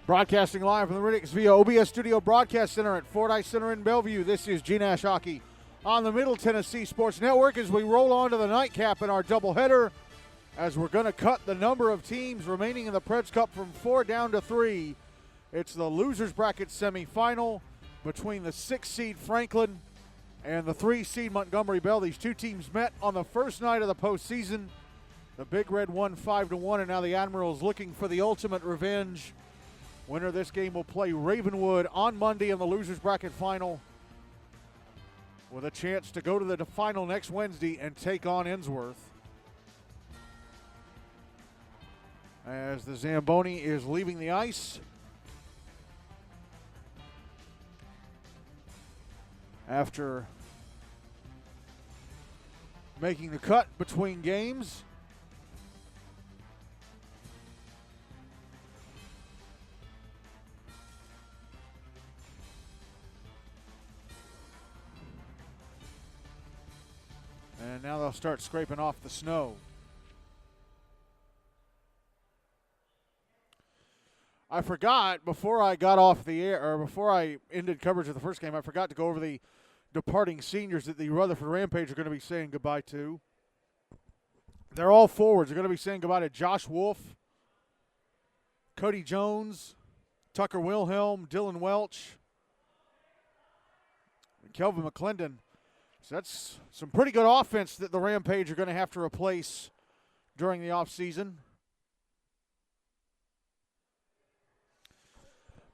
Broadcasting live from the Riddicks via OBS Studio Broadcast Center at Fordyce Center in Bellevue. This is GNASH Hockey on the Middle Tennessee Sports Network as we roll on to the nightcap in our doubleheader, as we're going to cut the number of teams remaining in the Preds Cup from 4 down to 3. It's the losers bracket semifinal between the 6-seed Franklin and the 3-seed Montgomery Bell. These two teams met on the first night of the postseason. The Big Red won 5-1, and now the Admirals looking for the ultimate revenge. Winner of this game will play Ravenwood on Monday in the losers bracket final, with a chance to go to the final next Wednesday and take on Innsworth. As the Zamboni is leaving the ice after making the cut between games. And now they'll start scraping off the snow. I forgot before I got off the air, or before I ended coverage of the first game, I forgot to go over the departing seniors that the Rutherford Rampage are going to be saying goodbye to. They're all forwards. They're going to be saying goodbye to Josh Wolf, Cody Jones, Tucker Wilhelm, Dylan Welch, and Kelvin McClendon. So that's some pretty good offense that the Rampage are going to have to replace during the offseason.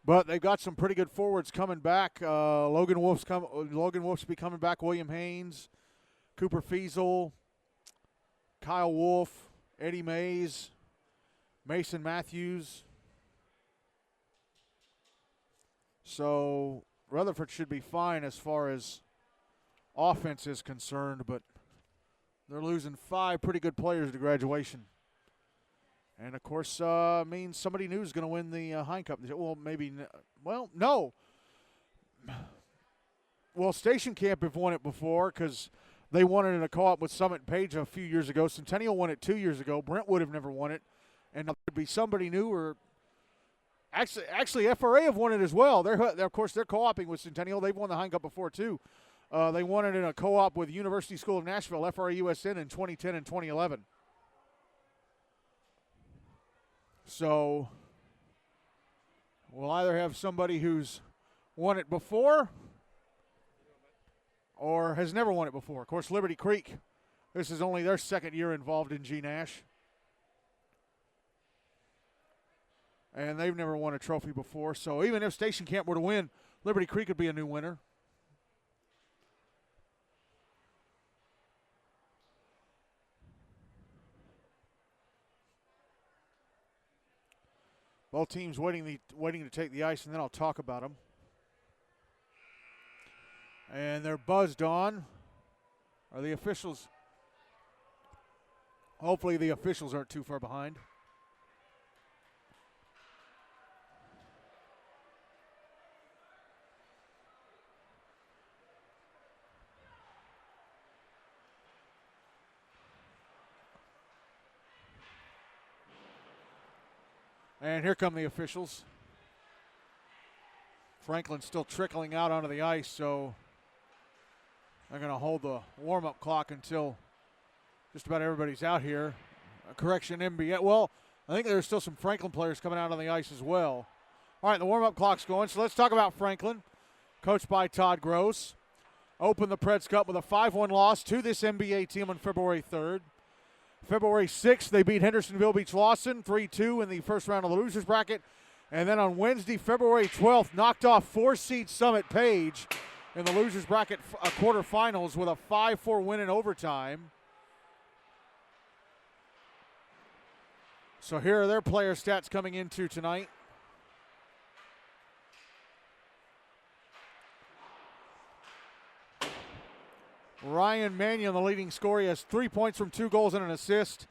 But they've got some pretty good forwards coming back. Logan Wolf's be coming back. William Haynes, Cooper Fiesel, Kyle Wolf, Eddie Mays, Mason Matthews. So Rutherford should be fine as far as offense is concerned, but they're losing 5 pretty good players to graduation. And, of course, means somebody new is going to win the Hein Cup. Well, maybe – well, no. Well, Station Camp have won it before because they won it in a co-op with Summit Page a few years ago. Centennial won it 2 years ago. Brentwood have never won it. And there could be somebody new, or actually FRA have won it as well. They're of course, they're co-oping with Centennial. They've won the Hein Cup before, too. They won it in a co-op with University School of Nashville, FRA-USN, in 2010 and 2011. So we'll either have somebody who's won it before or has never won it before. Of course, Liberty Creek, this is only their second year involved in GNASH. And they've never won a trophy before. So even if Station Camp were to win, Liberty Creek would be a new winner. Both teams waiting to take the ice, and then I'll talk about them. And they're buzzed on. Are the officials? Hopefully the officials aren't too far behind. And here come the officials. Franklin's still trickling out onto the ice, so they're going to hold the warm-up clock until just about everybody's out here. Correction, NBA. Well, I think there's still some Franklin players coming out on the ice as well. All right, the warm-up clock's going, so let's talk about Franklin, coached by Todd Gross. Opened the Preds Cup with a 5-1 loss to this NBA team on February 3rd. February 6th, they beat Hendersonville Beach Lawson 3-2 in the first round of the losers bracket. And then on Wednesday, February 12th, knocked off 4-seed Summit Page in the losers bracket quarterfinals with a 5-4 win in overtime. So here are their player stats coming into tonight. Ryan Mannion, the leading scorer, he has 3 points from 2 goals and an assist.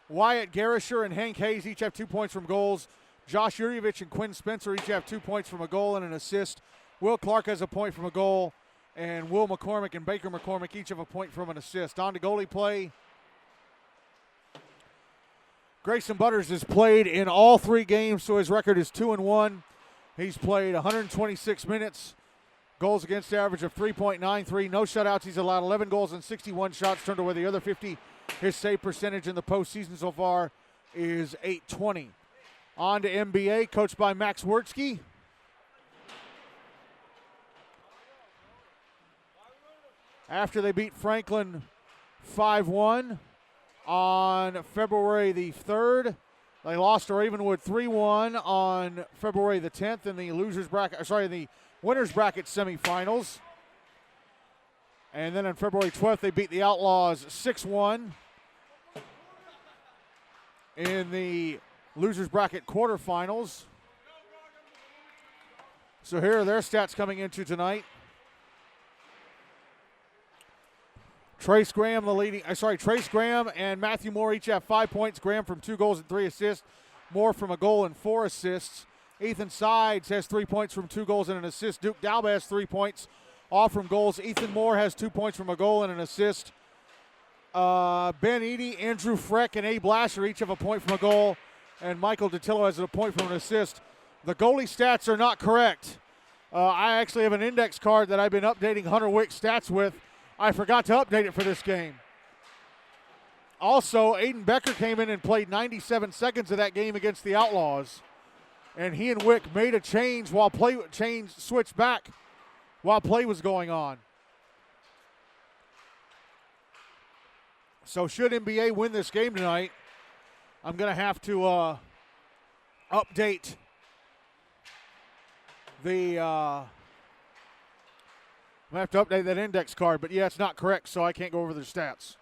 Wyatt Garisher and Hank Hayes each have 2 points from goals. Josh Yurievich and Quinn Spencer each have 2 points from a goal and an assist. Will Clark has a point from a goal. And Will McCormick and Baker McCormick each have a point from an assist. On to goalie play. Grayson Butters has played in all 3 games, so his record is 2-1. He's played 126 minutes, goals against average of 3.93, no shutouts. He's allowed 11 goals and 61 shots, turned away the other 50. His save percentage in the postseason so far is .820. On to NBA, coached by Max Wertzke. After they beat Franklin 5-1 on February the 3rd, they lost to Ravenwood 3-1 on February the 10th in the the winners bracket semifinals. And then on February 12th, they beat the Outlaws 6-1 in the losers bracket quarterfinals. So here are their stats coming into tonight. Trace Graham and Matthew Moore each have 5 points. Graham from 2 goals and 3 assists. Moore from a goal and 4 assists. Ethan Sides has 3 points from 2 goals and an assist. Duke Dalba has 3 points, all from goals. Ethan Moore has 2 points from a goal and an assist. Ben Eady, Andrew Freck, and Abe Lasher each have a point from a goal, and Michael Datillo has a point from an assist. The goalie stats are not correct. I actually have an index card that I've been updating Hunter Wick's stats with. I forgot to update it for this game. Also, Aiden Becker came in and played 97 seconds of that game against the Outlaws, and he and Wick made a change switched back while play was going on. So should NBA win this game tonight, I'm going to have to update that index card, but yeah, it's not correct, so I can't go over the stats.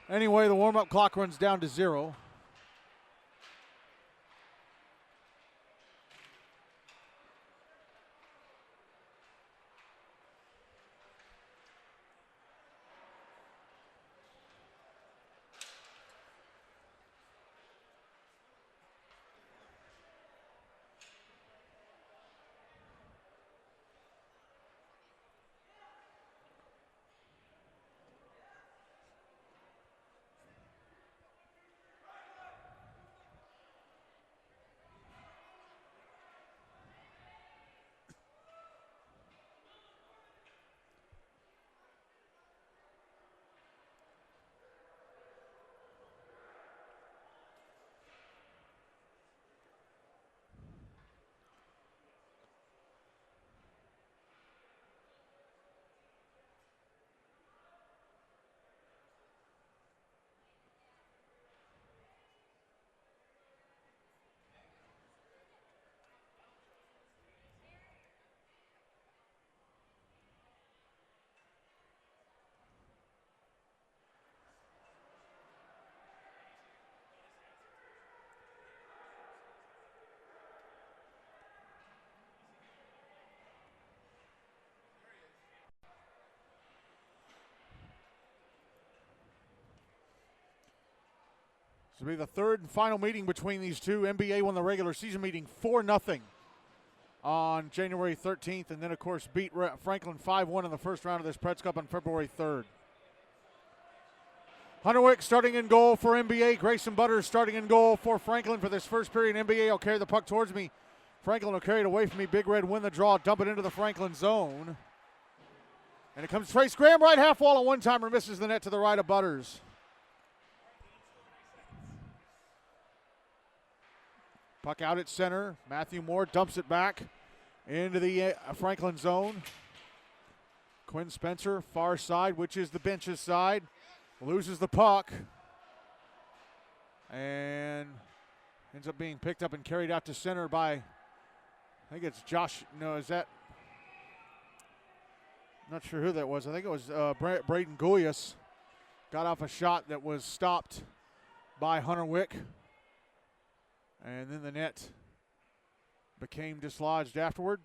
Anyway, the warm-up clock runs down to 0. This will be the third and final meeting between these two. NBA won the regular season meeting 4-0 on January 13th, and then, of course, beat Franklin 5-1 in the first round of this Preds Cup on February 3rd. Hunter Wick starting in goal for NBA. Grayson Butters starting in goal for Franklin for this first period. NBA will carry the puck towards me. Franklin will carry it away from me. Big Red win the draw, dump it into the Franklin zone. And it comes Trace Graham, right half wall, a one-timer, misses the net to the right of Butters. Puck out at center. Matthew Moore dumps it back into the Franklin zone. Quinn Spencer, far side, which is the bench's side, loses the puck and ends up being picked up and carried out to center by, I think it's Josh. No, is that? Not sure who that was. I think it was Braden Goyas. Got off a shot that was stopped by Hunter Wick. And then the net became dislodged afterward.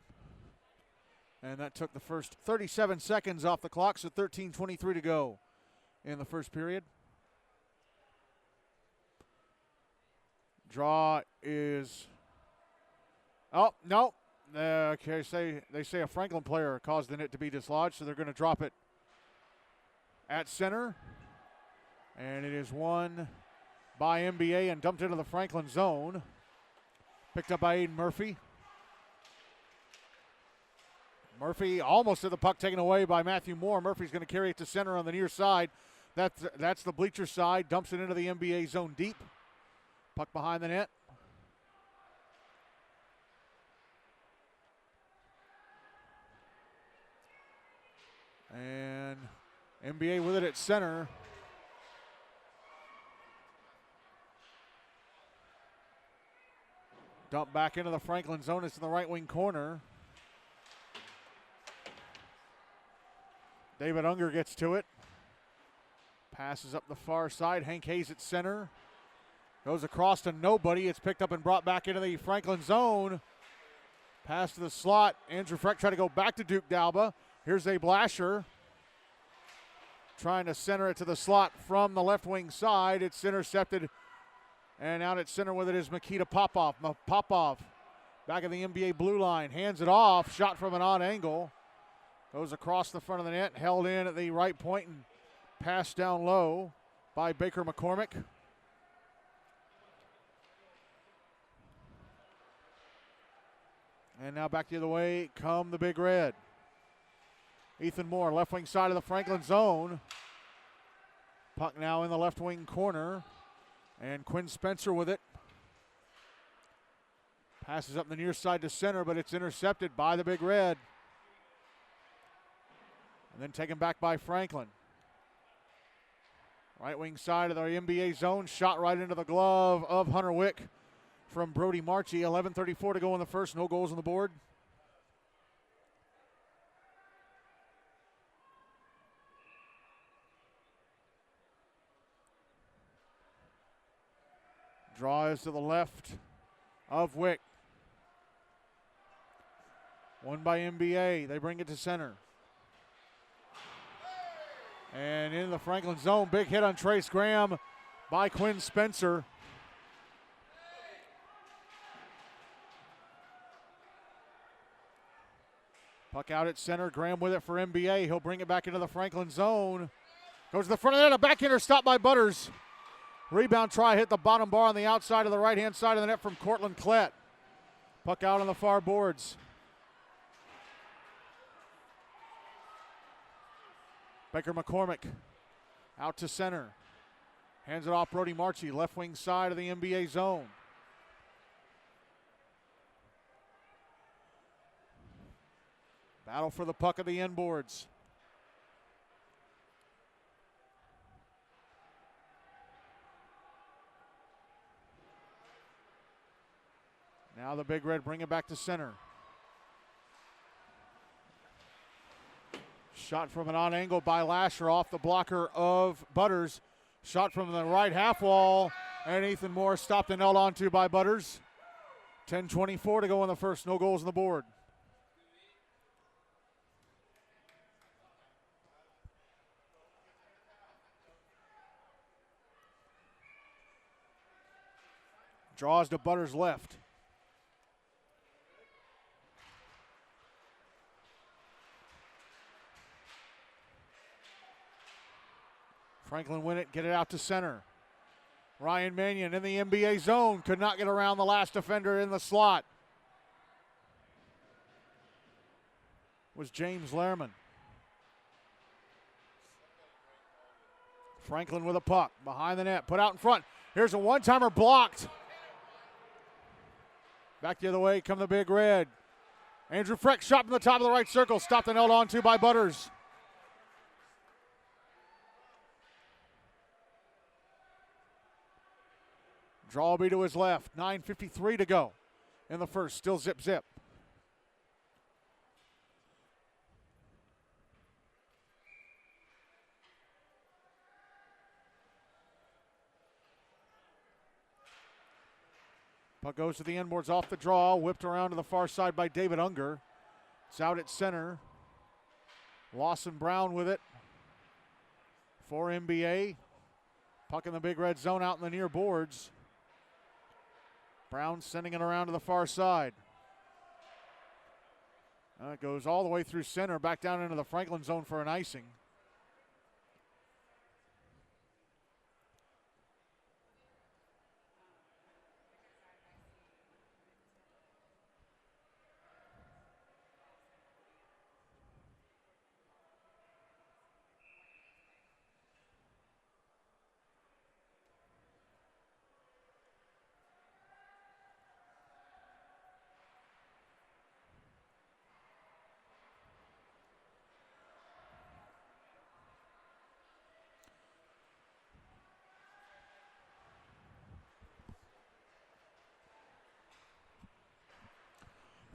And that took the first 37 seconds off the clock, so 13:23 to go in the first period. Draw is, oh, no. Okay, they say a Franklin player caused the net to be dislodged, so they're going to drop it at center. And it is won by NBA and dumped into the Franklin zone. Picked up by Aiden Murphy. Murphy almost had the puck taken away by Matthew Moore. Murphy's going to carry it to center on the near side. That's the bleacher side. Dumps it into the NBA zone deep. Puck behind the net. And NBA with it at center. Dump back into the Franklin zone. It's in the right wing corner. David Unger gets to it. Passes up the far side. Hank Hayes at center. Goes across to nobody. It's picked up and brought back into the Franklin zone. Pass to the slot. Andrew Freck trying to go back to Duke Dalba. Here's a Blasher. Trying to center it to the slot from the left wing side. It's intercepted. And out at center with it is Makita Popov. Popov back in the NBA blue line. Hands it off. Shot from an odd angle. Goes across the front of the net. Held in at the right point and passed down low by Baker McCormick. And now back the other way come the Big Red. Ethan Moore, left wing side of the Franklin zone. Puck now in the left wing corner. And Quinn Spencer with it. Passes up the near side to center, but it's intercepted by the Big Red. And then taken back by Franklin. Right wing side of the NBA zone. Shot right into the glove of Hunter Wick from Brody Marchie. 11:34 to go in the first. No goals on the board. Draw is to the left of Wick. Won by NBA. They bring it to center. And in the Franklin zone, big hit on Trace Graham by Quinn Spencer. Puck out at center. Graham with it for NBA. He'll bring it back into the Franklin zone. Goes to the front of the net. A backhander stopped by Butters. Rebound try hit the bottom bar on the outside of the right-hand side of the net from Cortland Klett. Puck out on the far boards. Baker McCormick out to center. Hands it off Brody Marchie, left wing side of the NBA zone. Battle for the puck at the end boards. Now the Big Red bring it back to center. Shot from an on angle by Lasher off the blocker of Butters. Shot from the right half wall, and Ethan Moore stopped and held onto by Butters. 10:24 to go in the first. No goals on the board. Draws to Butters left. Franklin win it, get it out to center. Ryan Mannion in the NBA zone. Could not get around the last defender in the slot. Was James Lehrman. Franklin with a puck behind the net. Put out in front. Here's a one-timer blocked. Back the other way come the Big Red. Andrew Freck shot from the top of the right circle. Stopped and held on to by Butters. Draw will be to his left. 9:53 to go in the first. Still zip. Puck goes to the end boards off the draw. Whipped around to the far side by David Unger. It's out at center. Lawson Brown with it for NBA. Puck in the Big Red zone out in the near boards. Brown sending it around to the far side. It goes all the way through center, back down into the Franklin zone for an icing.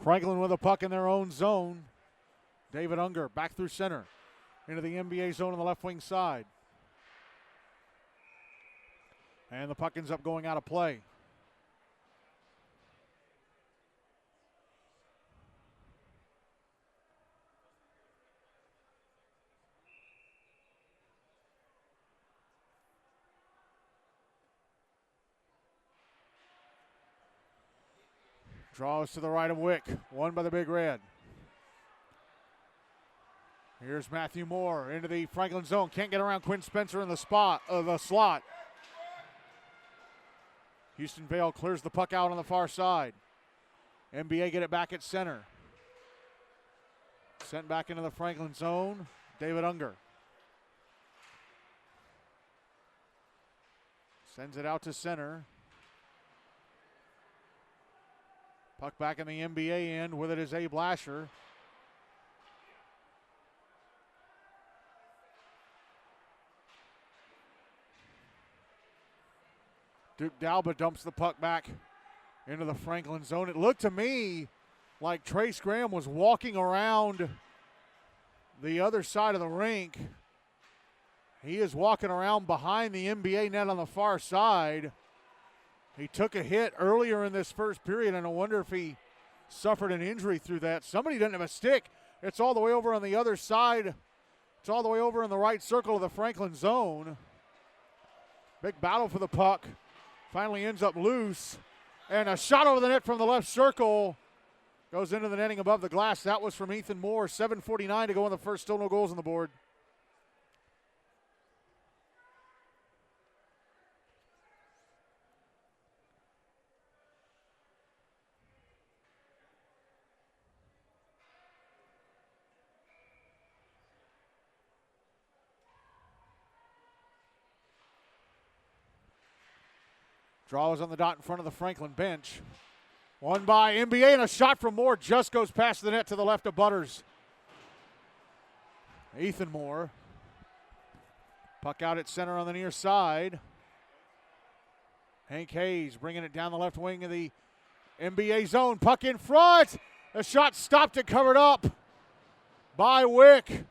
Franklin with a puck in their own zone. David Unger back through center into the NBA zone on the left wing side. And the puck ends up going out of play. Draws to the right of Wick. Won by the Big Red. Here's Matthew Moore into the Franklin zone. Can't get around Quinn Spencer in the slot. Houston Vale clears the puck out on the far side. NBA get it back at center. Sent back into the Franklin zone. David Unger. Sends it out to center. Puck back in the NBA end. With it is Abe Lasher. Duke Dalba dumps the puck back into the Franklin zone. It looked to me like Trace Graham was walking around the other side of the rink. He is walking around behind the NBA net on the far side. He took a hit earlier in this first period, and I wonder if he suffered an injury through that. Somebody didn't have a stick. It's all the way over on the other side. It's all the way over in the right circle of the Franklin zone. Big battle for the puck. Finally ends up loose. And a shot over the net from the left circle. Goes into the netting above the glass. That was from Ethan Moore. 7:49 to go in the first. Still no goals on the board. Draws on the dot in front of the Franklin bench. Won by NBA, and a shot from Moore just goes past the net to the left of Butters. Ethan Moore. Puck out at center on the near side. Hank Hayes bringing it down the left wing of the NBA zone. Puck in front. The shot stopped and covered up by Wick.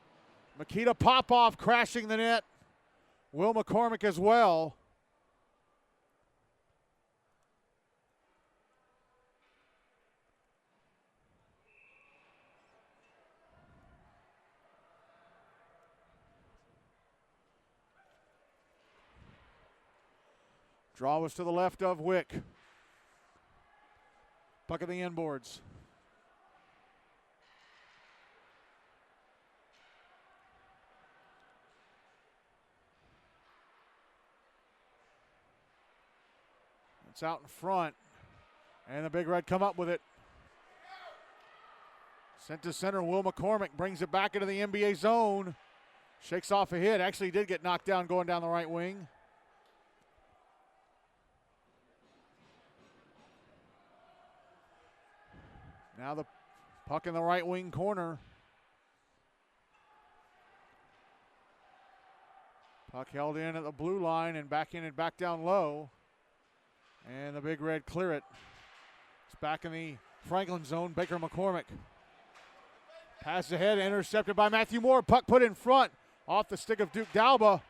Makita Popoff crashing the net. Will McCormick as well. Draw was to the left of Wick. Puck at the inboards. It's out in front. And the Big Red come up with it. Sent to center. Will McCormick brings it back into the NBA zone. Shakes off a hit. Actually did get knocked down going down the right wing. Now the puck in the right wing corner. Puck held in at the blue line and back in and back down low. And the Big Red clear it. It's back in the Franklin zone. Baker McCormick. Pass ahead, intercepted by Matthew Moore. Puck put in front off the stick of Duke Dalba.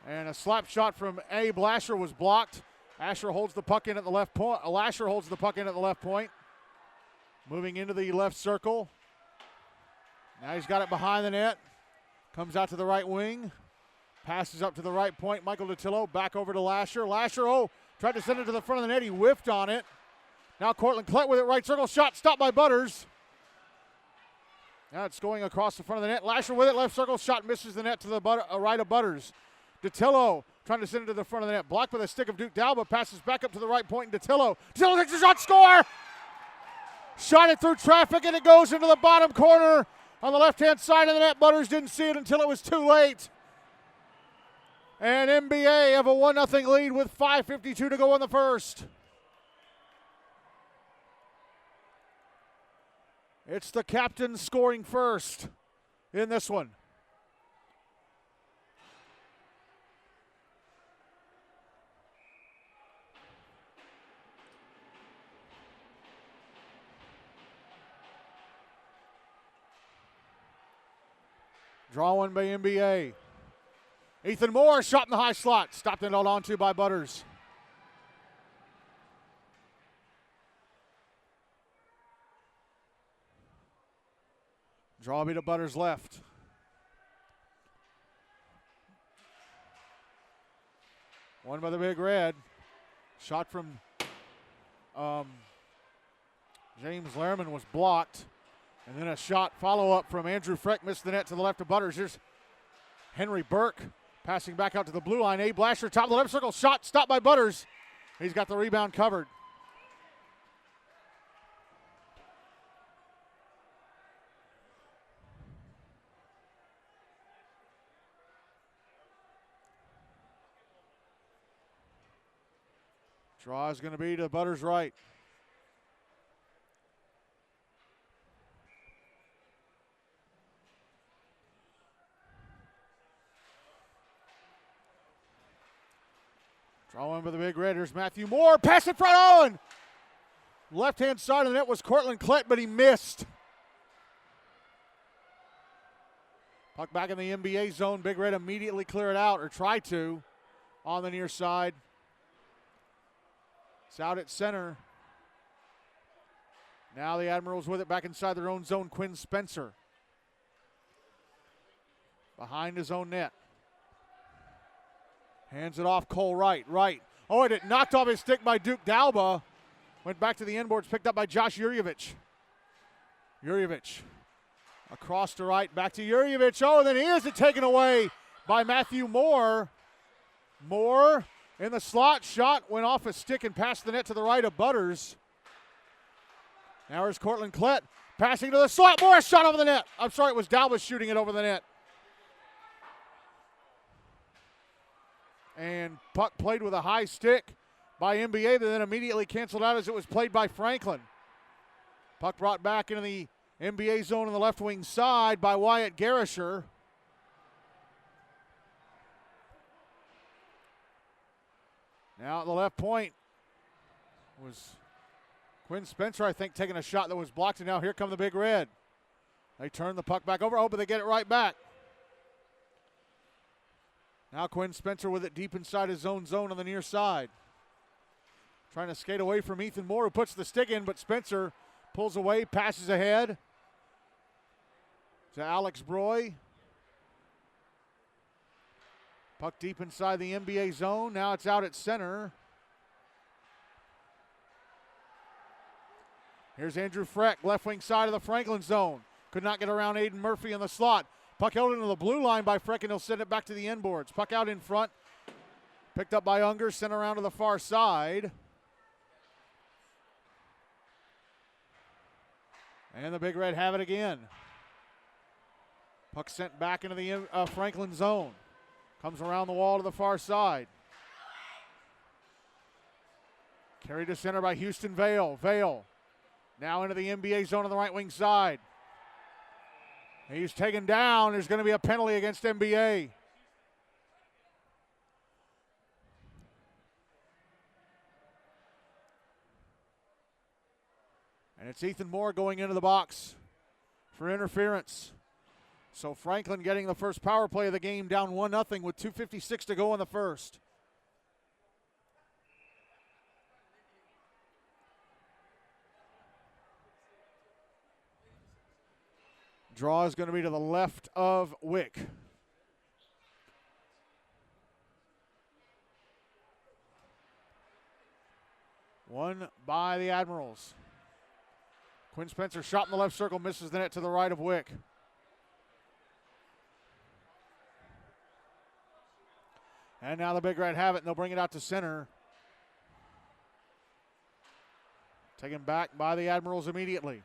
And a slap shot from Abe Lasher was blocked. Lasher holds the puck in at the left point. Moving into the left circle. Now he's got it behind the net. Comes out to the right wing. Passes up to the right point. Michael Datillo back over to Lasher. Lasher, tried to send it to the front of the net. He whiffed on it. Now Cortland Klett with it. Right circle shot. Stopped by Butters. Now it's going across the front of the net. Lasher with it. Left circle shot. Misses the net to the right of Butters. Datillo trying to send it to the front of the net. Blocked by the stick of Duke Dalba. Passes back up to the right point. Datillo takes a shot. Score! Shot it through traffic, and it goes into the bottom corner on the left-hand side of the net. Butters didn't see it until it was too late. And NBA have a 1-0 lead with 5:52 to go in the first. It's the captain scoring first in this one. Draw one by NBA. Ethan Moore, shot in the high slot. Stopped and held on to by Butters. Draw be to Butters left. One by the Big Red. Shot from James Lehrman was blocked. And then a shot follow-up from Andrew Freck missed the net to the left of Butters. Here's Henry Burke passing back out to the blue line. Abe Blasher, top of the left circle. Shot stopped by Butters. He's got the rebound covered. Draw is going to be to Butters' right. Draw in by the Big Red. Here's Matthew Moore. Pass in front on. Left-hand side of the net was Cortland Klett, but he missed. Puck back in the NBA zone. Big Red immediately clear it out, or try to, on the near side. It's out at center. Now the Admirals with it back inside their own zone. Quinn Spencer behind his own net. Hands it off, Cole Wright. Oh, it knocked off his stick by Duke Dalba. Went back to the inboards, picked up by Josh Jurjevic. Jurjevic across to right, back to Jurjevic. Oh, and then here's it taken away by Matthew Moore. Moore in the slot, shot went off a stick and passed the net to the right of Butters. Now here's Cortland Klett passing to the slot. Moore, shot over the net. I'm sorry, it was Dalba shooting it over the net. And puck played with a high stick by NBA, but then immediately canceled out as it was played by Franklin. Puck brought back into the NBA zone on the left wing side by Wyatt Garisher. Now at the left point was Quinn Spencer, I think, taking a shot that was blocked, and now here come the Big Red. They turn the puck back over. Oh, but they get it right back. Now Quinn Spencer with it deep inside his own zone on the near side. Trying to skate away from Ethan Moore, who puts the stick in, but Spencer pulls away, passes ahead to Alex Broy. Puck deep inside the NBA zone. Now it's out at center. Here's Andrew Freck, left wing side of the Franklin zone. Could not get around Aiden Murphy in the slot. Puck held into the blue line by Freck, and he'll send it back to the inboards. Puck out in front. Picked up by Unger, sent around to the far side. And the Big Red have it again. Puck sent back into the Franklin zone. Comes around the wall to the far side. Carried to center by Houston Vale. Vale now into the NBA zone on the right wing side. He's taken down. There's going to be a penalty against NBA. And it's Ethan Moore going into the box for interference. So Franklin getting the first power play of the game, down 1-0 with 2:56 to go in the first. Draw is going to be to the left of Wick. One by the Admirals. Quinn Spencer shot in the left circle, misses the net to the right of Wick. And now the Big Red have it, and they'll bring it out to center. Taken back by the Admirals immediately.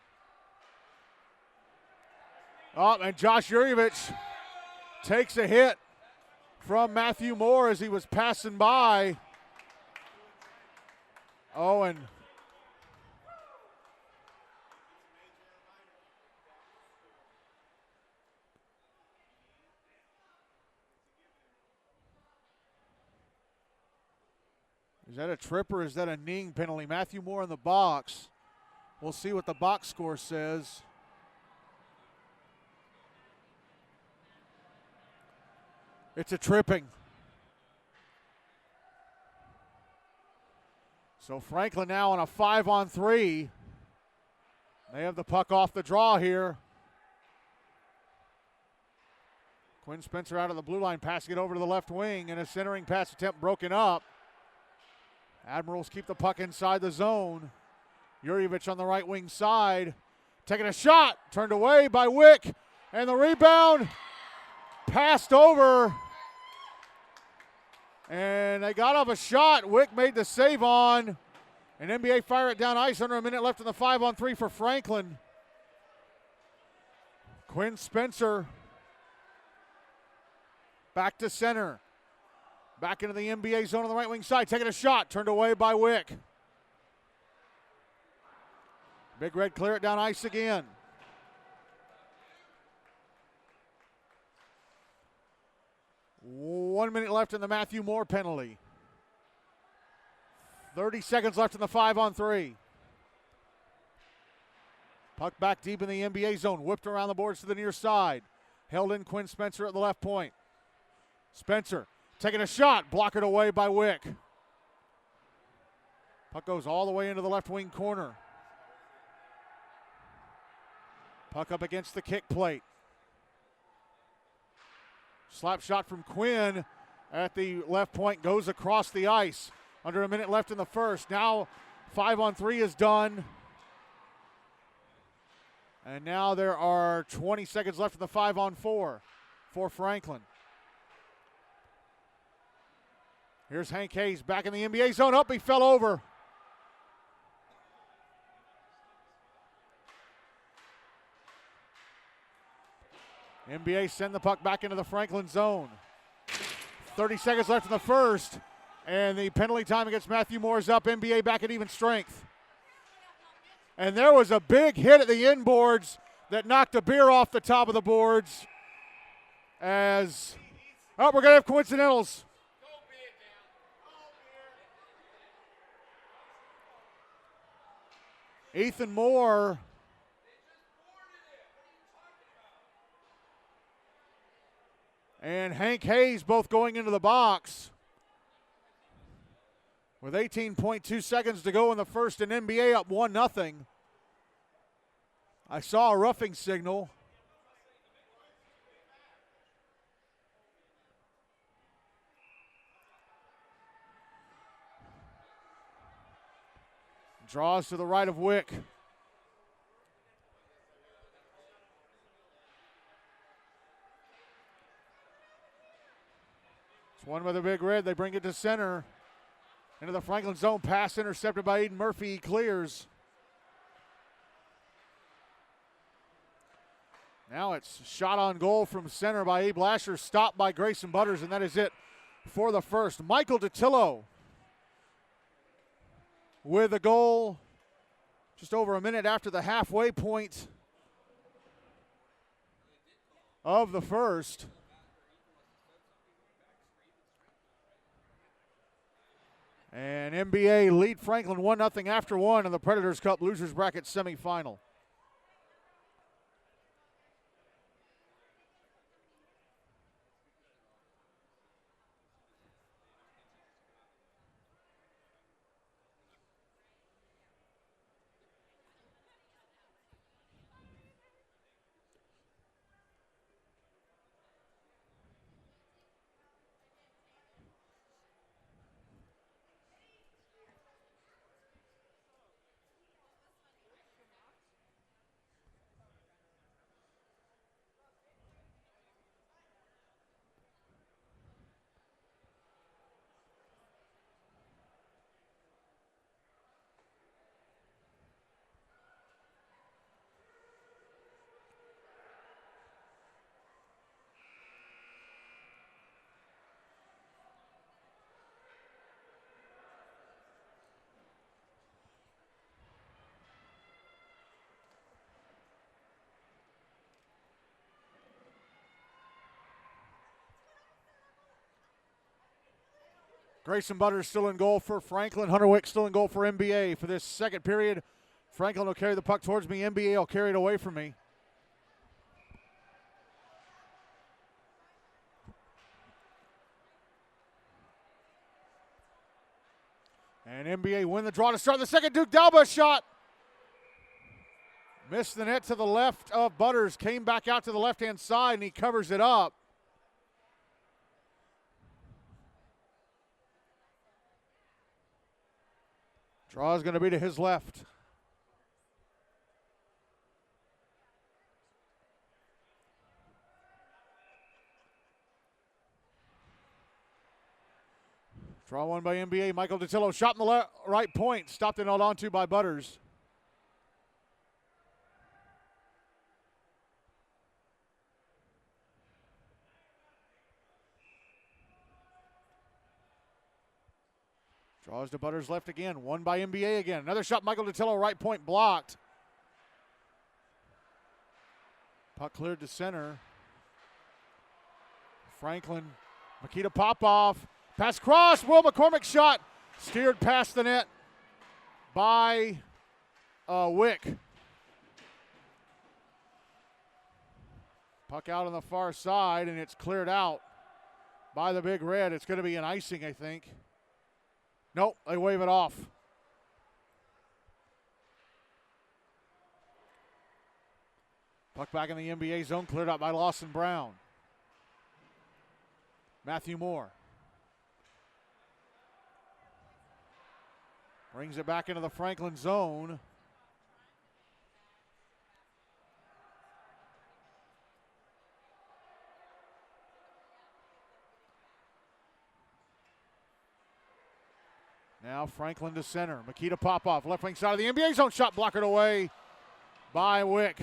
Oh, and Josh Jurjevic takes a hit from Matthew Moore as he was passing by. Oh, and is that a trip or is that a kneeing penalty? Matthew Moore in the box. We'll see what the box score says. It's a tripping. So Franklin now on a 5-on-3. They have the puck off the draw here. Quinn Spencer out of the blue line, passing it over to the left wing, and a centering pass attempt broken up. Admirals keep the puck inside the zone. Jurjevic on the right wing side, taking a shot, turned away by Wick, and the rebound passed over. And they got off a shot. Wick made the save on. And NBA fire it down ice under a minute left in the 5-on-3 for Franklin. Quinn Spencer back to center. Back into the NBA zone on the right wing side, taking a shot, turned away by Wick. Big Red clear it down ice again. One minute left in the Matthew Moore penalty. 30 seconds left in the 5-on-3. Puck back deep in the NBA zone, whipped around the boards to the near side. Held in Quinn Spencer at the left point. Spencer taking a shot, blockered away by Wick. Puck goes all the way into the left wing corner. Puck up against the kick plate. Slap shot from Quinn at the left point, goes across the ice. Under a minute left in the first. Now 5-on-3 is done. And now there are 20 seconds left in the 5-on-4 for Franklin. Here's Hank Hayes back in the NBA zone. Up, he fell over. NBA send the puck back into the Franklin zone. 30 seconds left in the first. And the penalty time against Matthew Moore is up. NBA back at even strength. And there was a big hit at the inboards that knocked a beer off the top of the boards. We're going to have coincidentals. Ethan Moore and Hank Hayes both going into the box. With 18.2 seconds to go in the first, and NBA up 1-0. I saw a roughing signal. Draws to the right of Wick. It's one with a big red. They bring it to center. Into the Franklin zone, pass intercepted by Eden Murphy. He clears. Now it's shot on goal from center by Abe Lasher, stopped by Grayson Butters, and that is it for the first. Michael DiTillo with a goal just over a minute after the halfway point of the first. And NBA lead Franklin 1-0 after one in the Predators Cup Losers Bracket semifinal. Grayson Butters still in goal for Franklin. Hunter Wick still in goal for NBA. For this second period, Franklin will carry the puck towards me. NBA will carry it away from me. And NBA win the draw to start the second. Duke Dalba shot. Missed the net to the left of Butters. Came back out to the left-hand side, and he covers it up. Draw is going to be to his left. Draw one by NBA. Michael Datillo shot in the right point. Stopped and held on to by Butters. Draws to Butters left again. One by NBA again. Another shot, Michael Datillo, right point blocked. Puck cleared to center. Franklin, Makita Popov. Pass cross, Will McCormick shot. Steered past the net by Wick. Puck out on the far side, and it's cleared out by the Big Red. It's going to be an icing, I think. Nope, they wave it off. Puck back in the NBA zone, cleared out by Lawson Brown. Matthew Moore. Brings it back into the Franklin zone. Now Franklin to center. Makita Popov, left wing side of the NBA zone. Shot blockered away by Wick.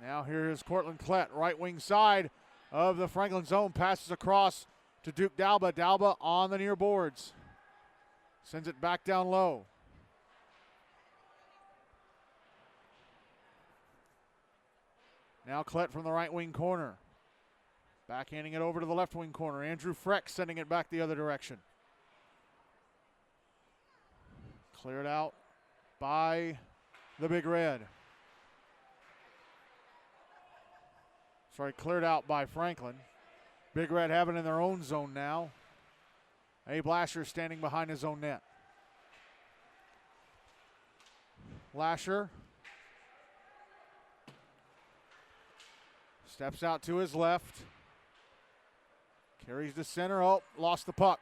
Now here is Cortland Klett, right wing side of the Franklin zone. Passes across to Duke Dalba. Dalba on the near boards. Sends it back down low. Now Klett from the right wing corner. Backhanding it over to the left wing corner. Andrew Freck sending it back the other direction. Cleared out by the Big Red. Cleared out by Franklin. Big Red have it in their own zone now. Abe Lasher standing behind his own net. Lasher steps out to his left. Carries to center. Oh, lost the puck.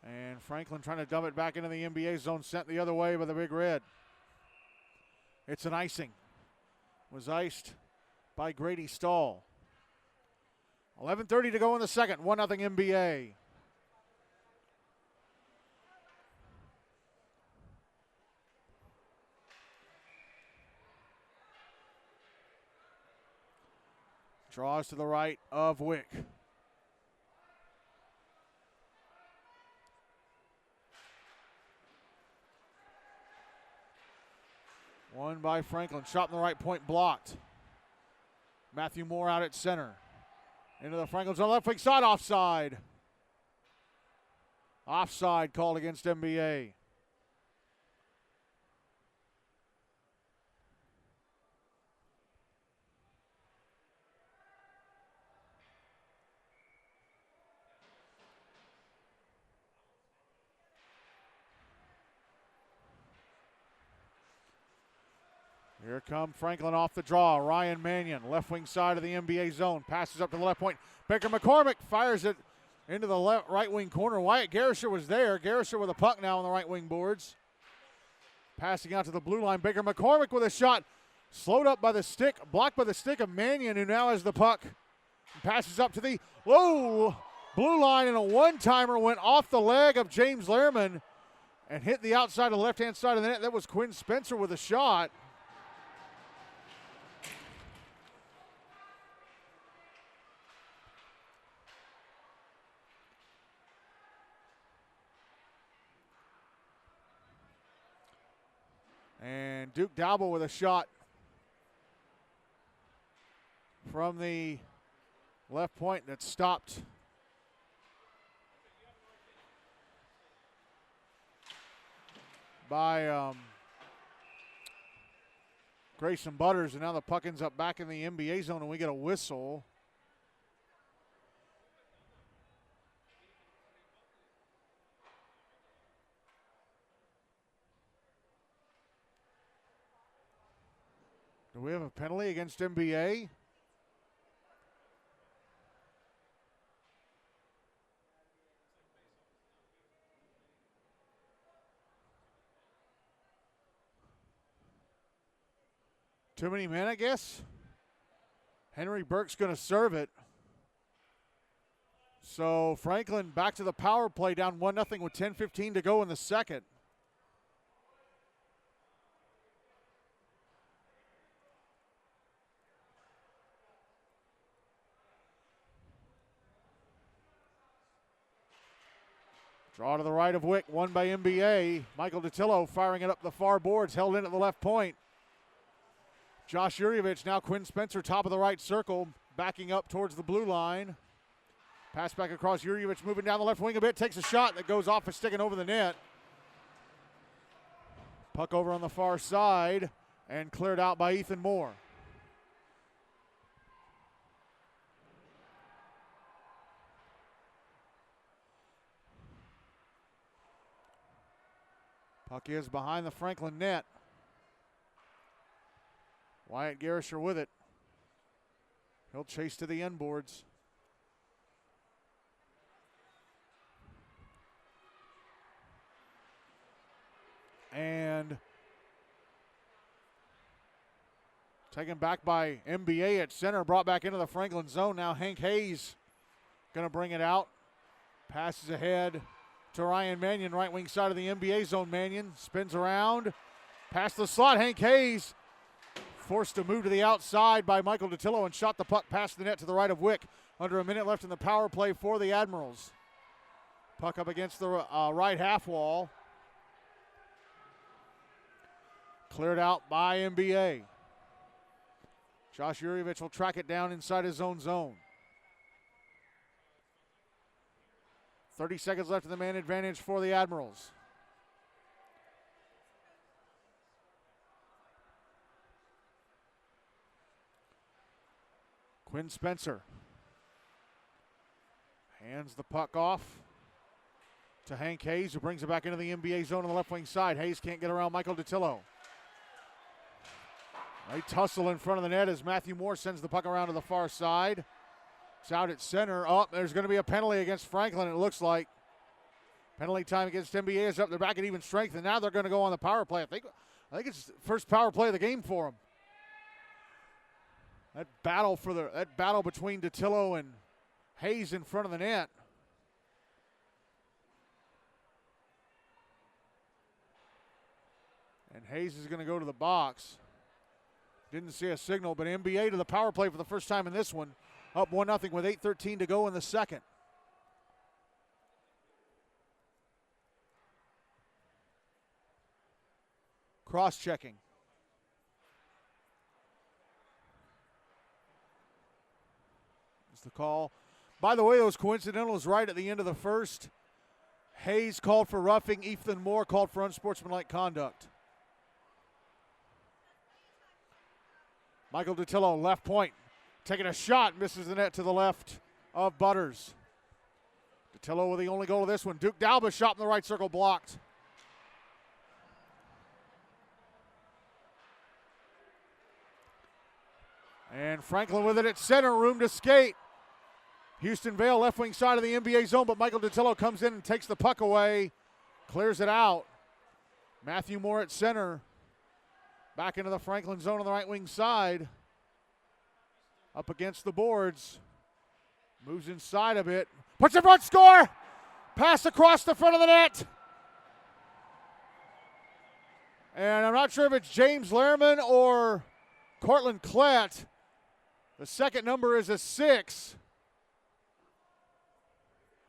And Franklin trying to dump it back into the NBA zone, sent the other way by the Big Red. It's an icing. Was iced by Grady Stahl. 11:30 to go in the second. 1-0 NBA. Draws to the right of Wick. One by Franklin. Shot in the right point, blocked. Matthew Moore out at center. Into the Franklin zone, left wing side, offside. Offside called against NBA. Here come Franklin off the draw. Ryan Mannion, left wing side of the NBA zone. Passes up to the left point. Baker McCormick fires it into the right wing corner. Wyatt Garrisher was there. Garrisher with a puck now on the right wing boards. Passing out to the blue line. Baker McCormick with a shot. Slowed up by the stick. Blocked by the stick of Mannion, who now has the puck. Passes up to the low blue line, and a one-timer went off the leg of James Lehrman and hit the outside of the left-hand side of the net. That was Quinn Spencer with a shot. And Duke Dalba with a shot from the left point that stopped by Grayson Butters, and now the puck ends up back in the NBA zone, and we get a whistle. Do we have a penalty against NBA? Too many men, I guess. Henry Burke's going to serve it. So Franklin back to the power play, down 1-0 with 10:15 to go in the second. Draw to the right of Wick, won by NBA. Michael Detillo firing it up the far boards, held in at the left point. Josh Yurievich, now Quinn Spencer, top of the right circle, backing up towards the blue line. Pass back across, Yurievich moving down the left wing a bit, takes a shot that goes off a stick and over the net. Puck over on the far side and cleared out by Ethan Moore. Puck is behind the Franklin net. Wyatt Garrisher with it. He'll chase to the end boards. And taken back by NBA at center, brought back into the Franklin zone. Now Hank Hayes going to bring it out. Passes ahead to Ryan Mannion, right wing side of the NBA zone. Mannion spins around, past the slot. Hank Hayes forced to move to the outside by Michael Detillo and shot the puck past the net to the right of Wick. Under a minute left in the power play for the Admirals. Puck up against the right half wall. Cleared out by NBA. Josh Yurievich will track it down inside his own zone. 30 seconds left in the man advantage for the Admirals. Quinn Spencer hands the puck off to Hank Hayes, who brings it back into the NBA zone on the left wing side. Hayes can't get around Michael Detillo. They tussle in front of the net as Matthew Moore sends the puck around to the far side. It's out at center. Oh, there's going to be a penalty against Franklin, it looks like. Penalty time against NBA is up. They're back at even strength, and now they're going to go on the power play. I think it's the first power play of the game for them. That battle between Detillo and Hayes in front of the net. And Hayes is going to go to the box. Didn't see a signal, but NBA to the power play for the first time in this one. Up 1-0 with 8:13 to go in the second. Cross-checking. Is the call. By the way, those coincidentals right at the end of the first. Hayes called for roughing. Ethan Moore called for unsportsmanlike conduct. Michael Detillo, left point. Taking a shot, misses the net to the left of Butters. Detillo with the only goal of this one. Duke Dalba shot in the right circle, blocked. And Franklin with it at center, room to skate. Houston Vale, left wing side of the NBA zone, but Michael Detillo comes in and takes the puck away, clears it out. Matthew Moore at center. Back into the Franklin zone on the right wing side. Up against the boards. Moves inside a bit. Puts it front, score! Pass across the front of the net. And I'm not sure if it's James Lehrman or Cortland Klett. The second number is a 6.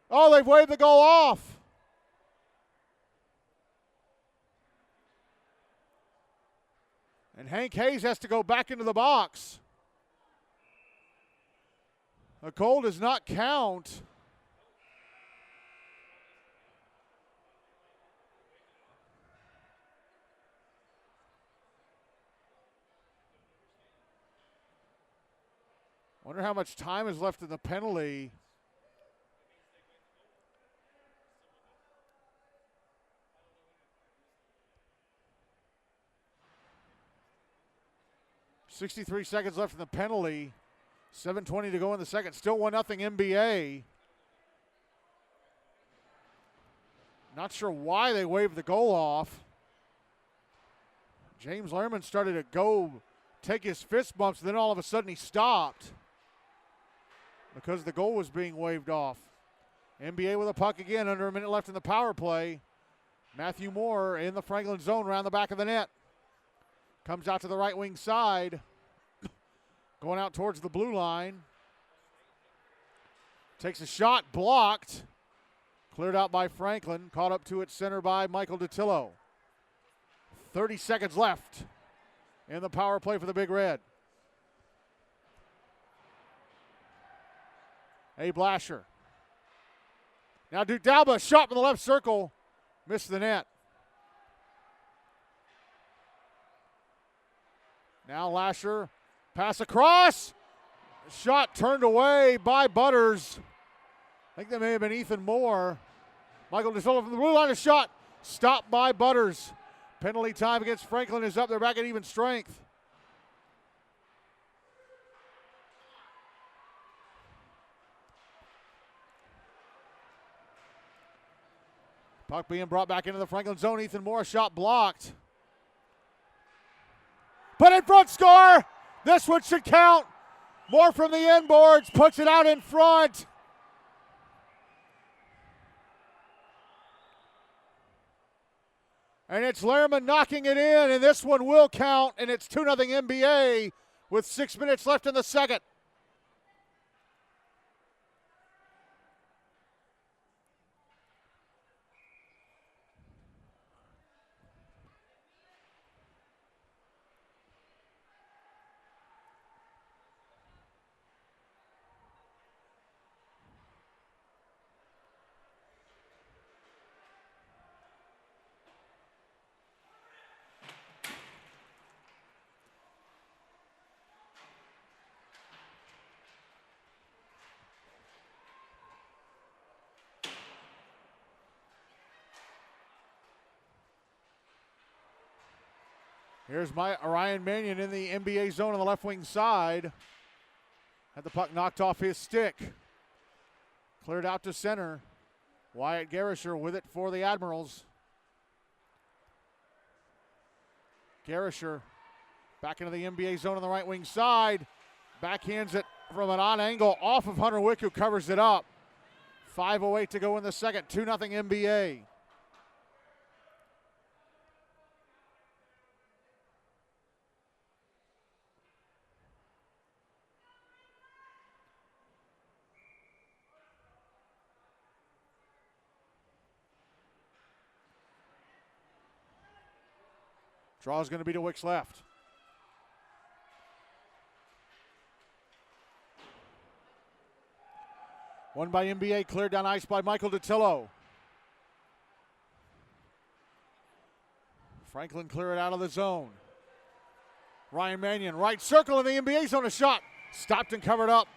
Oh, they've waved the goal off. And Hank Hayes has to go back into the box. A goal does not count. Wonder how much time is left in the penalty. .63 seconds left in the penalty. 7:20 to go in the second. Still 1-0 NBA. Not sure why they waved the goal off. James Lehrman started to go take his fist bumps, and then all of a sudden he stopped because the goal was being waved off. NBA with a puck again, under a minute left in the power play. Matthew Moore in the Franklin zone around the back of the net. Comes out to the right wing side. Going out towards the blue line. Takes a shot, blocked. Cleared out by Franklin. Caught up to its center by Michael DeTillo. 30 seconds left in the power play for the Big Red. Abe Lasher. Now Duke Dalba, shot from the left circle. Missed the net. Now Lasher, pass across. Shot turned away by Butters. I think that may have been Ethan Moore. Michael DeSola from the blue line, a shot. Stopped by Butters. Penalty time against Franklin is up. They're back at even strength. Puck being brought back into the Franklin zone. Ethan Moore, shot blocked. Put in front, score! This one should count. Moore from the end boards, puts it out in front. And it's Lehrman knocking it in, and this one will count, and it's 2-0 NBA with 6 minutes left in the second. Here's Ryan Mannion in the NBA zone on the left wing side. Had the puck knocked off his stick. Cleared out to center. Wyatt Garisher with it for the Admirals. Garisher back into the NBA zone on the right wing side. Backhands it from an odd angle off of Hunter Wick, who covers it up. 5:08 to go in the second. 2-0 NBA. Draw is going to be to Wick's left. One by NBA, cleared down ice by Michael DeTillo. Franklin clear it out of the zone. Ryan Mannion, right circle in the NBA zone, a shot. Stopped and covered up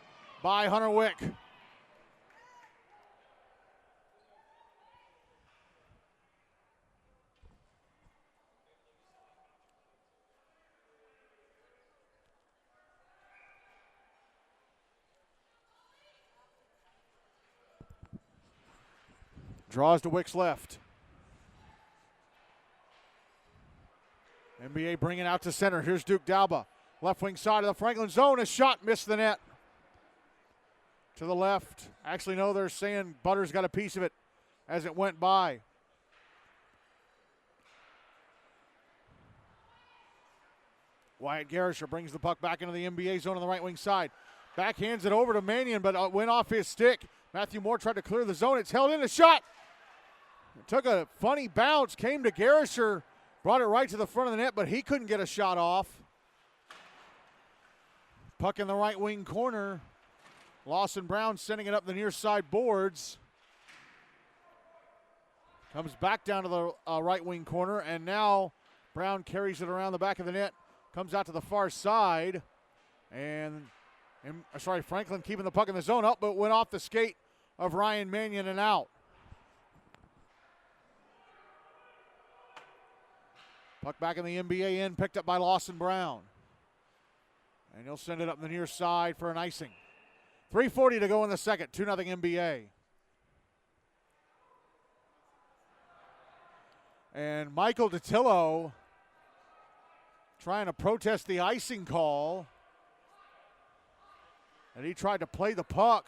by Hunter Wick. Draws to Wick's left. NBA bringing out to center. Here's Duke Dalba. Left wing side of the Franklin zone. A shot missed the net. To the left. Actually, no, they're saying Butters got a piece of it as it went by. Wyatt Garisher brings the puck back into the NBA zone on the right wing side. Backhands it over to Mannion, but went off his stick. Matthew Moore tried to clear the zone. It's held in, a shot. It took a funny bounce, came to Garisher, brought it right to the front of the net, but he couldn't get a shot off. Puck in the right wing corner. Lawson Brown sending it up the near side boards. Comes back down to the right wing corner, and now Brown carries it around the back of the net. Comes out to the far side, and Franklin keeping the puck in the zone up, but went off the skate of Ryan Mannion and out. Puck back in the NBA end, picked up by Lawson Brown. And he'll send it up the near side for an icing. 3:40 to go in the second, 2-0 NBA. And Michael DiTillo trying to protest the icing call. And he tried to play the puck.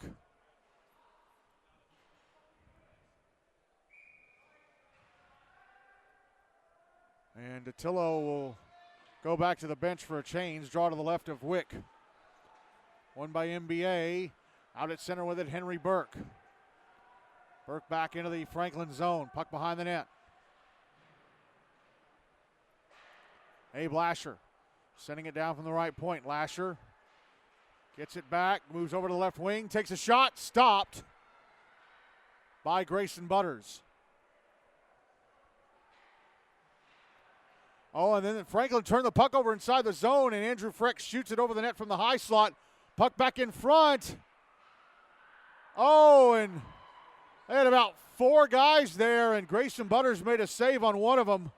And DiTillo will go back to the bench for a change. Draw to the left of Wick. Won by NBA. Out at center with it, Henry Burke. Burke back into the Franklin zone. Puck behind the net. Abe Lasher sending it down from the right point. Lasher gets it back, moves over to the left wing, takes a shot, stopped by Grayson Butters. Oh, and then Franklin turned the puck over inside the zone, and Andrew Frick shoots it over the net from the high slot. Puck back in front. Oh, and they had about 4 guys there, and Grayson Butters made a save on one of them.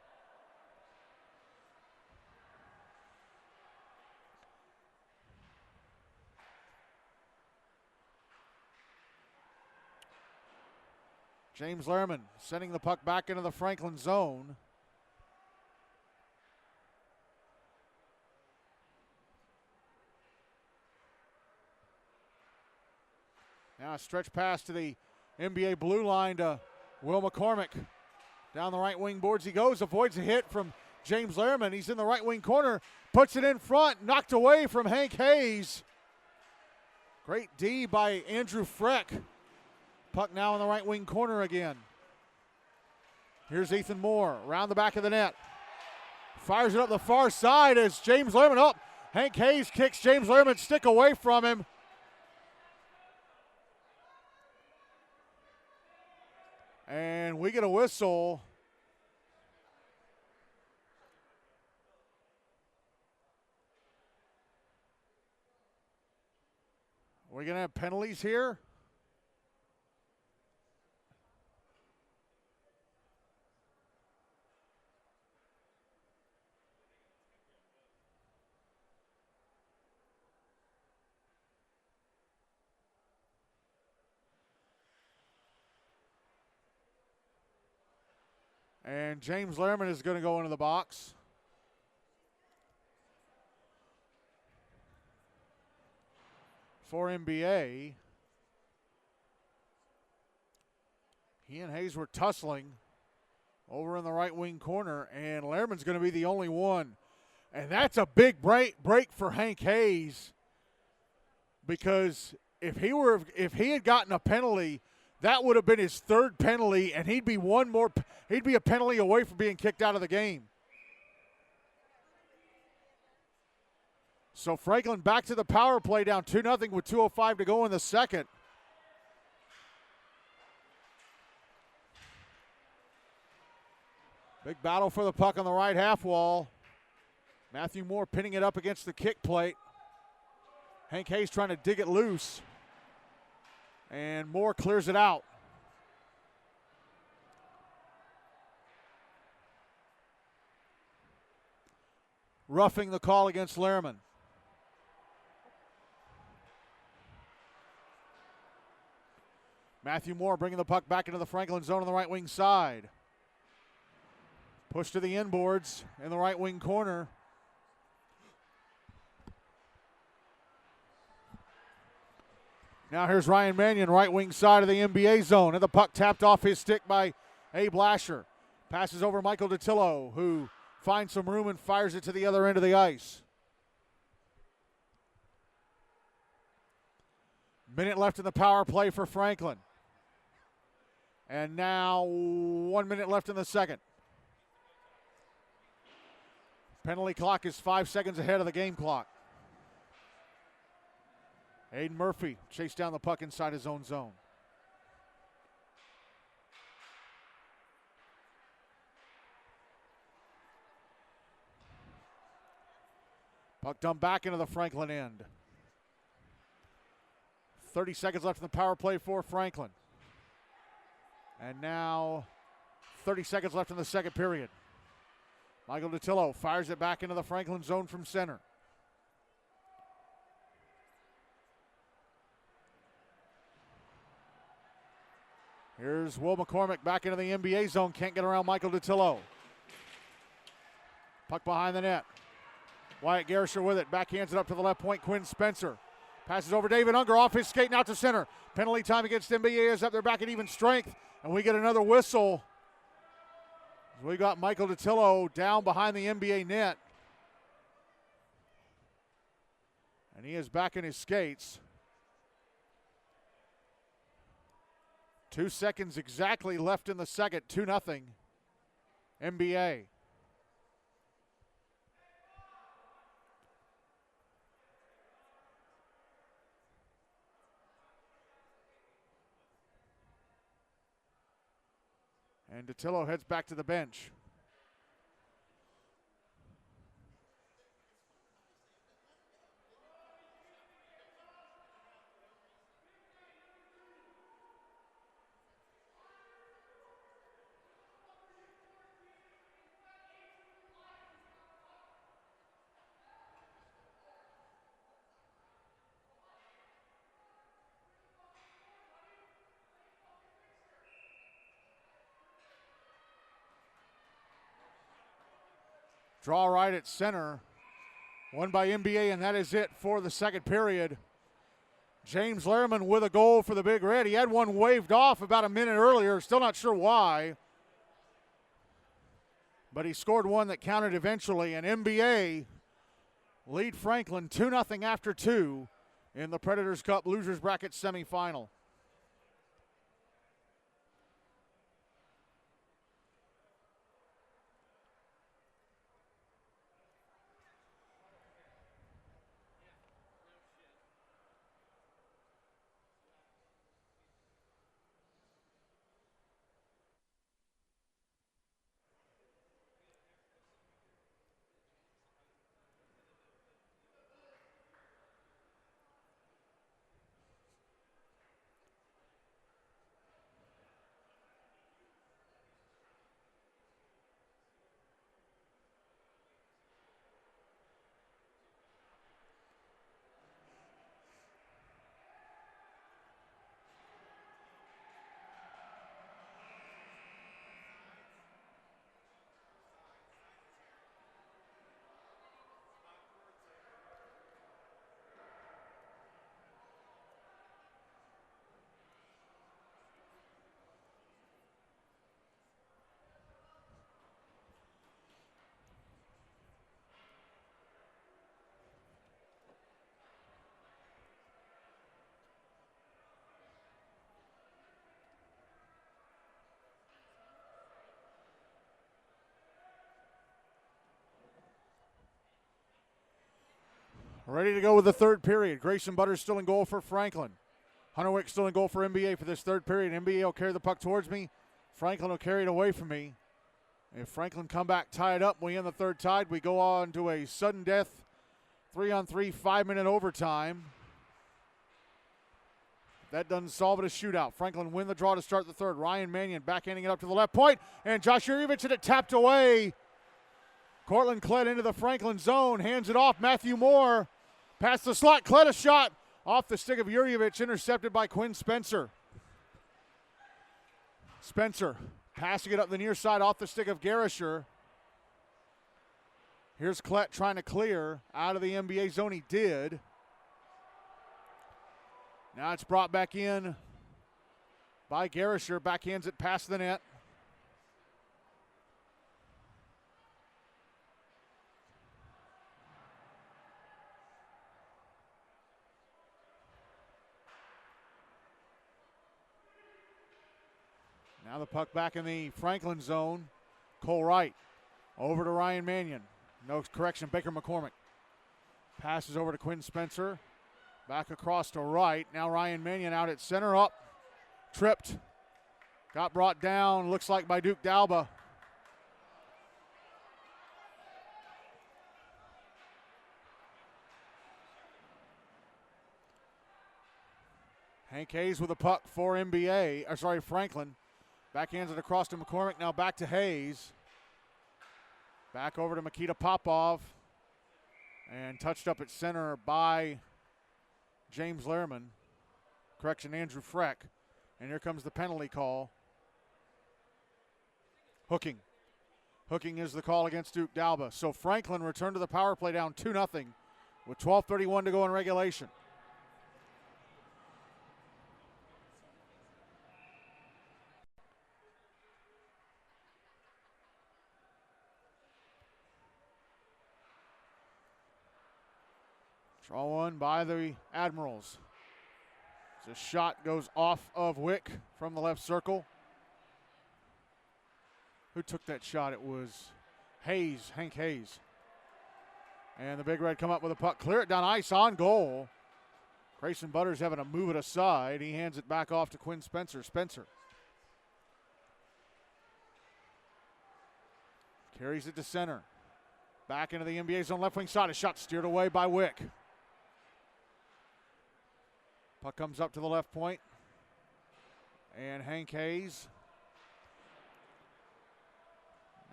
James Lehrman sending the puck back into the Franklin zone. Now a stretch pass to the NBA blue line to Will McCormick. Down the right wing boards he goes, avoids a hit from James Lehrman. He's in the right wing corner, puts it in front, knocked away from Hank Hayes. Great D by Andrew Frick. Puck now in the right wing corner again. Here's Ethan Moore around the back of the net. Fires it up the far side as James Lehrman up. Hank Hayes kicks James Lehrman's stick away from him. And we get a whistle. We're going to have penalties here. And James Lehrman is going to go into the box. For NBA. He and Hayes were tussling over in the right wing corner, and Lehrman's going to be the only one. And that's a big break for Hank Hayes, because if he had gotten a penalty, that would have been his 3rd penalty, and he'd be a penalty away from being kicked out of the game. So Franklin back to the power play, down 2-0 with 2:05 to go in the second. Big battle for the puck on the right half wall. Matthew Moore pinning it up against the kick plate. Hank Hayes trying to dig it loose. And Moore clears it out. Roughing the call against Lehrman. Matthew Moore bringing the puck back into the Franklin zone on the right wing side. Push to the inboards in the right wing corner. Now here's Ryan Mannion, right wing side of the NBA zone, and the puck tapped off his stick by Abe Lasher. Passes over Michael DiTillo, who finds some room and fires it to the other end of the ice. Minute left in the power play for Franklin. And now 1 minute left in the second. Penalty clock is 5 seconds ahead of the game clock. Aiden Murphy chased down the puck inside his own zone. Puck dumped back into the Franklin end. 30 seconds left in the power play for Franklin. And now 30 seconds left in the second period. Michael Datillo fires it back into the Franklin zone from center. Here's Will McCormick back into the NBA zone. Can't get around Michael Datillo. Puck behind the net. Wyatt Garrisher with it. Backhands it up to the left point. Quinn Spencer. Passes over David Unger off his skate and out to center. Penalty time against NBA is up there back at even strength. And we get another whistle. We got Michael Datillo down behind the NBA net. And he is back in his skates. 2 seconds exactly left in the second. 2-0 NBA. And Datillo heads back to the bench. Draw right at center. Won by NBA, and that is it for the second period. James Lehrman with a goal for the Big Red. He had one waved off about a minute earlier. Still not sure why. But he scored one that counted eventually. And NBA lead Franklin 2-0 after 2 in the Predators Cup Losers Bracket semifinal. Ready to go with the third period. Grayson Butters still in goal for Franklin. Hunter Wick still in goal for NBA for this third period. NBA will carry the puck towards me. Franklin will carry it away from me. If Franklin come back tied up, we end the third tied. We go on to a sudden death 3-on-3 5-minute overtime. That doesn't solve it, a shootout. Franklin win the draw to start the third. Ryan Mannion backhanding it up to the left point. And Josh Yurievich had it tapped away. Cortland Klett into the Franklin zone. Hands it off. Matthew Moore past the slot. Klett a shot off the stick of Yurievich. Intercepted by Quinn Spencer. Spencer passing it up the near side off the stick of Garrisher. Here's Klett trying to clear out of the NBA zone. He did. Now it's brought back in by Garrisher. Backhands it past the net. Now the puck back in the Franklin zone. Cole Wright over to Ryan Mannion. No correction, Baker McCormick. Passes over to Quinn Spencer. Back across to Wright. Now Ryan Mannion out at center, up. Tripped. Got brought down, looks like by Duke Dalba. Hank Hayes with the puck for Franklin. Backhands it across to McCormick, now back to Hayes. Back over to Mikita Popov. And touched up at center by James Lehrman. Correction, Andrew Freck. And here comes the penalty call. Hooking. Hooking is the call against Duke Dalba. So Franklin returned to the power play down 2-0 with 12:31 to go in regulation. Draw one by the Admirals. The shot goes off of Wick from the left circle. Who took that shot? It was Hayes, Hank Hayes. And the Big Red come up with a puck, clear it down ice on goal. Grayson Butters having to move it aside. He hands it back off to Quinn Spencer. Spencer carries it to center. Back into the NBA zone, left wing side. A shot steered away by Wick. Puck comes up to the left point. And Hank Hayes.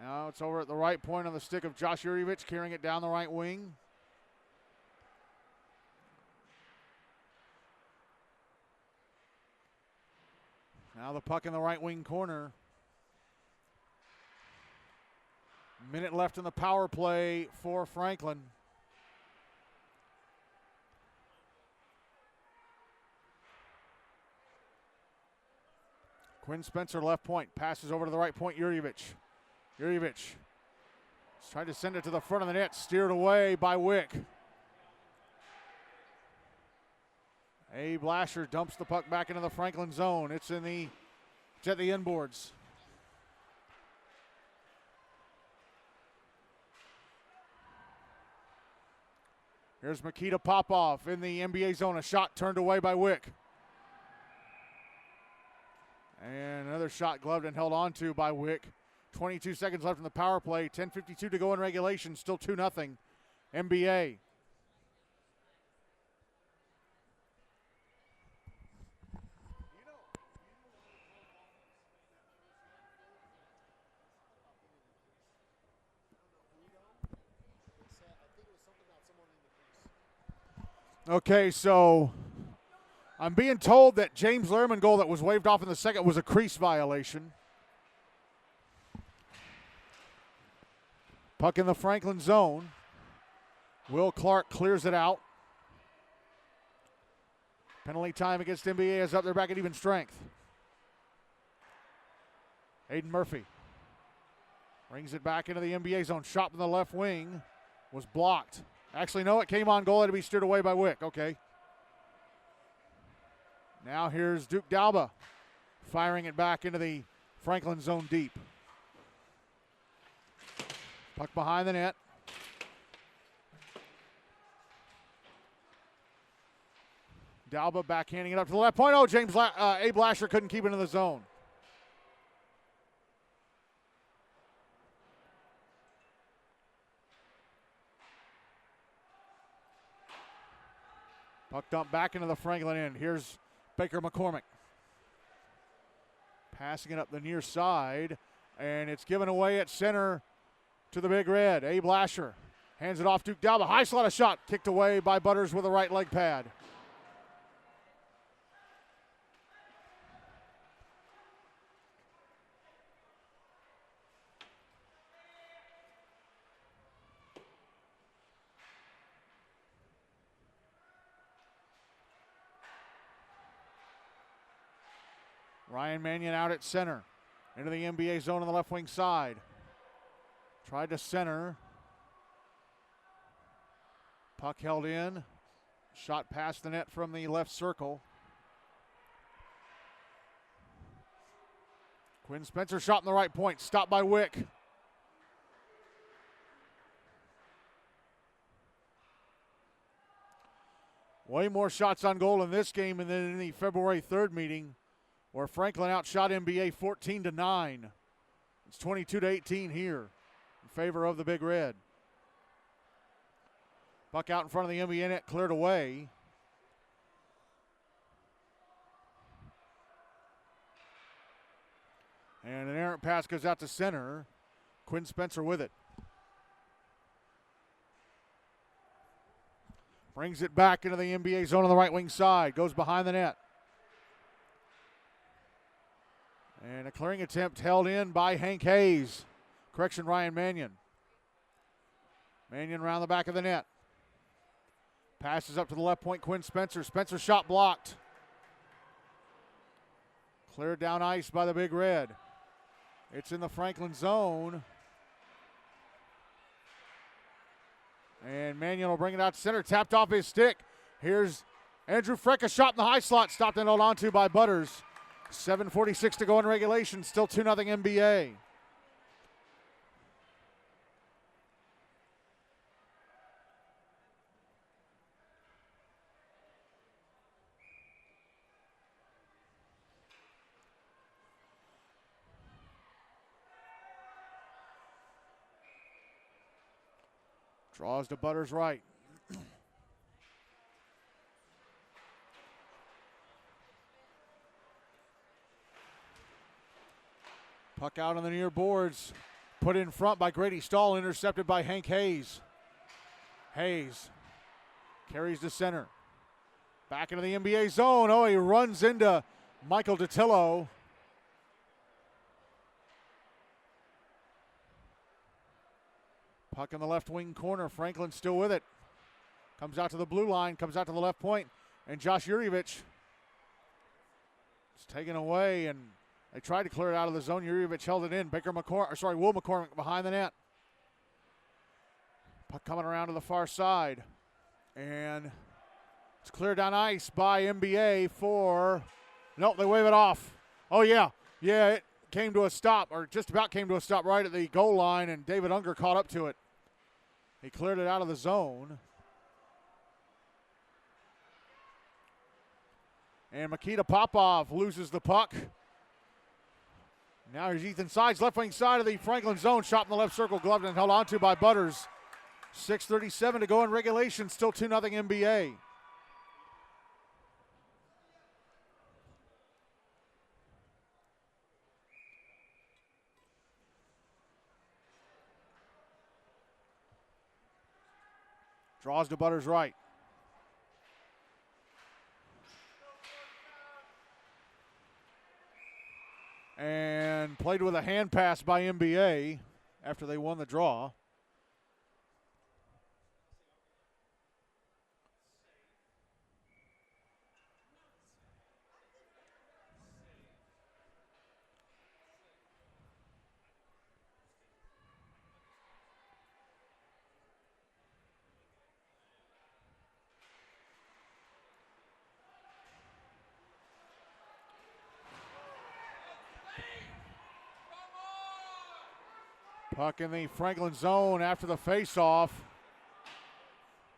Now it's over at the right point on the stick of Josh Yurievich, carrying it down the right wing. Now the puck in the right wing corner. Minute left in the power play for Franklin. Quinn Spencer left point, passes over to the right point, Yurievich. Yurievich trying to send it to the front of the net, steered away by Wick. Abe Lasher dumps the puck back into the Franklin zone. It's at the inboards. Here's Mikita Popov in the NBA zone. A shot turned away by Wick. And another shot gloved and held on to by Wick. 22 seconds left in the power play. 10:52 to go in regulation. Still 2-0 NBA. Okay, so I'm being told that James Lehrman goal that was waved off in the second was a crease violation. Puck in the Franklin zone. Will Clark clears it out. Penalty time against NBA is up. They're back at even strength. Aiden Murphy brings it back into the NBA zone. Shot in the left wing was blocked. Actually, no, it came on goal. Had to be steered away by Wick. Okay. Now here's Duke Dalba firing it back into the Franklin zone deep. Puck behind the net. Dalba backhanding it up to the left point. Oh, Abe Lasher couldn't keep it in the zone. Puck dumped back into the Franklin end. Here's Baker McCormick. Passing it up the near side, and it's given away at center to the Big Red. Abe Lasher hands it off to Dalba. High slot, a shot kicked away by Butters with a right leg pad. Ryan Mannion out at center. Into the NBA zone on the left wing side. Tried to center. Puck held in. Shot past the net from the left circle. Quinn Spencer shot in the right point. Stopped by Wick. Way more shots on goal in this game than in the February 3rd meeting, where Franklin outshot NBA 14-9. It's 22-18 here in favor of the Big Red. Puck out in front of the NBA net, cleared away. And an errant pass goes out to center. Quinn Spencer with it. Brings it back into the NBA zone on the right wing side. Goes behind the net. And a clearing attempt held in by Hank Hayes. Correction, Ryan Mannion. Mannion around the back of the net. Passes up to the left point, Quinn Spencer. Spencer shot blocked. Cleared down ice by the Big Red. It's in the Franklin zone. And Mannion will bring it out to center. Tapped off his stick. Here's Andrew Freck, a shot in the high slot. Stopped and held on to by Butters. 7:46 to go in regulation. Still 2-0 NBA. Draws to Butters right. Puck out on the near boards. Put in front by Grady Stahl, intercepted by Hank Hayes. Hayes carries to center. Back into the NBA zone. Oh, he runs into Michael DiTillo. Puck in the left wing corner. Franklin still with it. Comes out to the blue line, comes out to the left point, and Josh Yurievich is taken away, and they tried to clear it out of the zone. Yurievich held it in. Will McCormick behind the net. Puck coming around to the far side, and it's cleared down ice by NBA for, nope, they wave it off. Oh yeah, it came to a stop, or just about came to a stop right at the goal line, and David Unger caught up to it. He cleared it out of the zone. And Makita Popov loses the puck. Now here's Ethan Sides, left wing side of the Franklin zone. Shot in the left circle, gloved and held onto by Butters. 6:37 to go in regulation. Still 2-0 NBA. Draws to Butters right. And played with a hand pass by NBA after they won the draw. Puck in the Franklin zone after the face-off.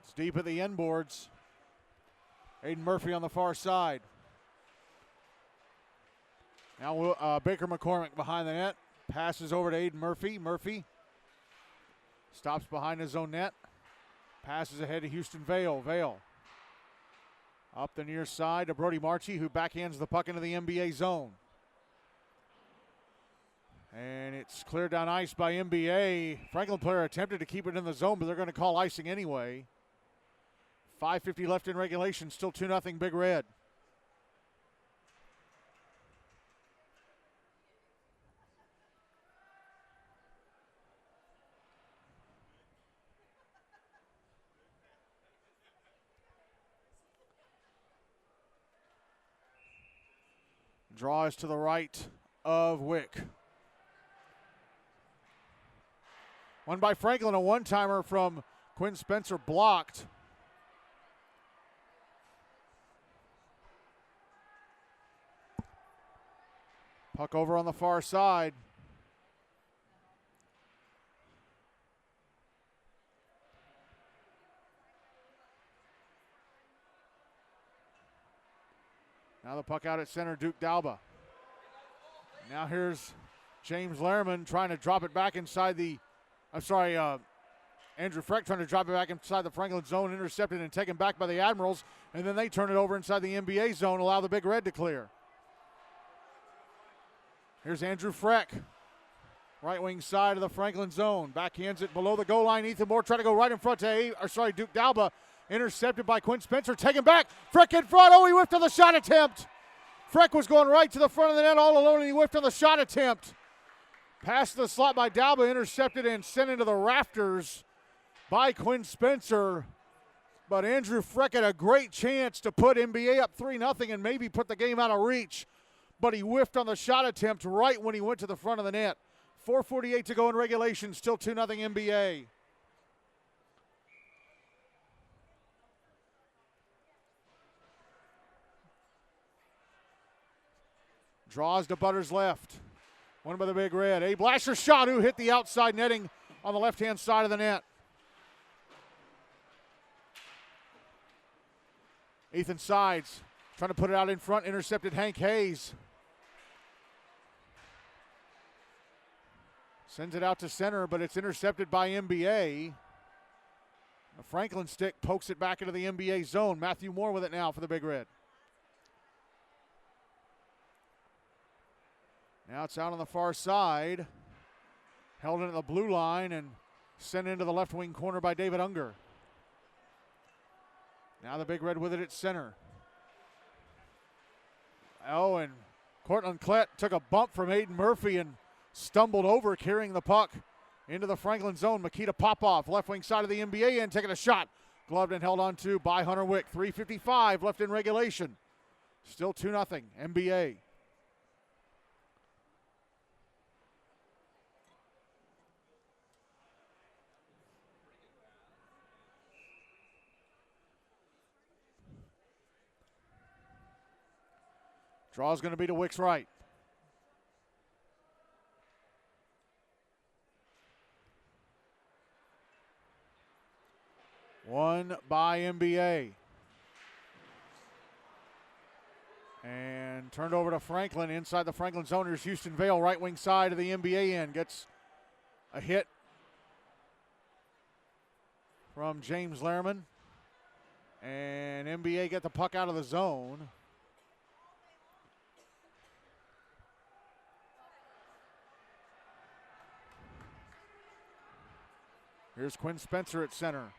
It's deep at the end boards. Aiden Murphy on the far side. Now Baker McCormick behind the net. Passes over to Aiden Murphy. Murphy stops behind his own net. Passes ahead to Houston Vale. Vale up the near side to Brody Marchi, who backhands the puck into the NBA zone. And it's cleared down ice by NBA. Franklin player attempted to keep it in the zone, but they're going to call icing anyway. 5:50 left in regulation, still 2-0 Big Red. Draw is to the right of Wick. One by Franklin, a one-timer from Quinn Spencer blocked. Puck over on the far side. Now the puck out at center, Duke Dalba. Now here's James Lehrman trying to drop it back inside the, Andrew Freck trying to drop it back inside the Franklin zone, intercepted and taken back by the Admirals, and then they turn it over inside the NBA zone, allow the Big Red to clear. Here's Andrew Freck. Right wing side of the Franklin zone. Backhands it below the goal line. Ethan Moore trying to go right in front to Duke Dalba. Intercepted by Quinn Spencer. Taken back. Freck in front. Oh, he whiffed on the shot attempt. Freck was going right to the front of the net all alone, and he whiffed on the shot attempt. Pass to the slot by Dalba. Intercepted and sent into the rafters by Quinn Spencer. But Andrew Freck had a great chance to put NBA up 3-0 and maybe put the game out of reach. But he whiffed on the shot attempt right when he went to the front of the net. 4:48 to go in regulation, still 2-0 NBA. Draws to Butters left. One by the Big Red. A Blasher shot who hit the outside netting on the left-hand side of the net. Ethan Sides trying to put it out in front, intercepted Hank Hayes. Sends it out to center, but it's intercepted by NBA. The Franklin stick pokes it back into the NBA zone. Matthew Moore with it now for the Big Red. Now it's out on the far side. Held into the blue line and sent into the left wing corner by David Unger. Now the Big Red with it at center. Oh, and Cortland Klett took a bump from Aiden Murphy and stumbled over carrying the puck into the Franklin zone. Makita Popoff, left wing side of the NBA end, taking a shot. Gloved and held on to by Hunter Wick. 3:55 left in regulation. Still 2-0 NBA. Draw's going to be to Wick's right. One by NBA. And turned over to Franklin inside the Franklin zone. Here's Houston Vale, right wing side of the NBA end. Gets a hit from James Lehrman. And NBA get the puck out of the zone. Here's Quinn Spencer at center.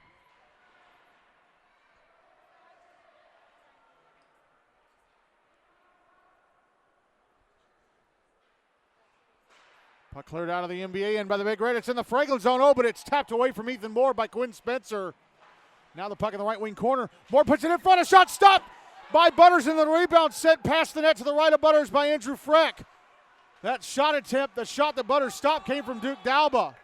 Puck cleared out of the NBA end by the Big Red. It's in the Franklin zone. Oh, but it's tapped away from Ethan Moore by Quinn Spencer. Now the puck in the right wing corner. Moore puts it in front. A shot stopped by Butters, and the rebound sent past the net to the right of Butters by Andrew Freck. That shot attempt, the shot that Butters stopped, came from Duke Dalba.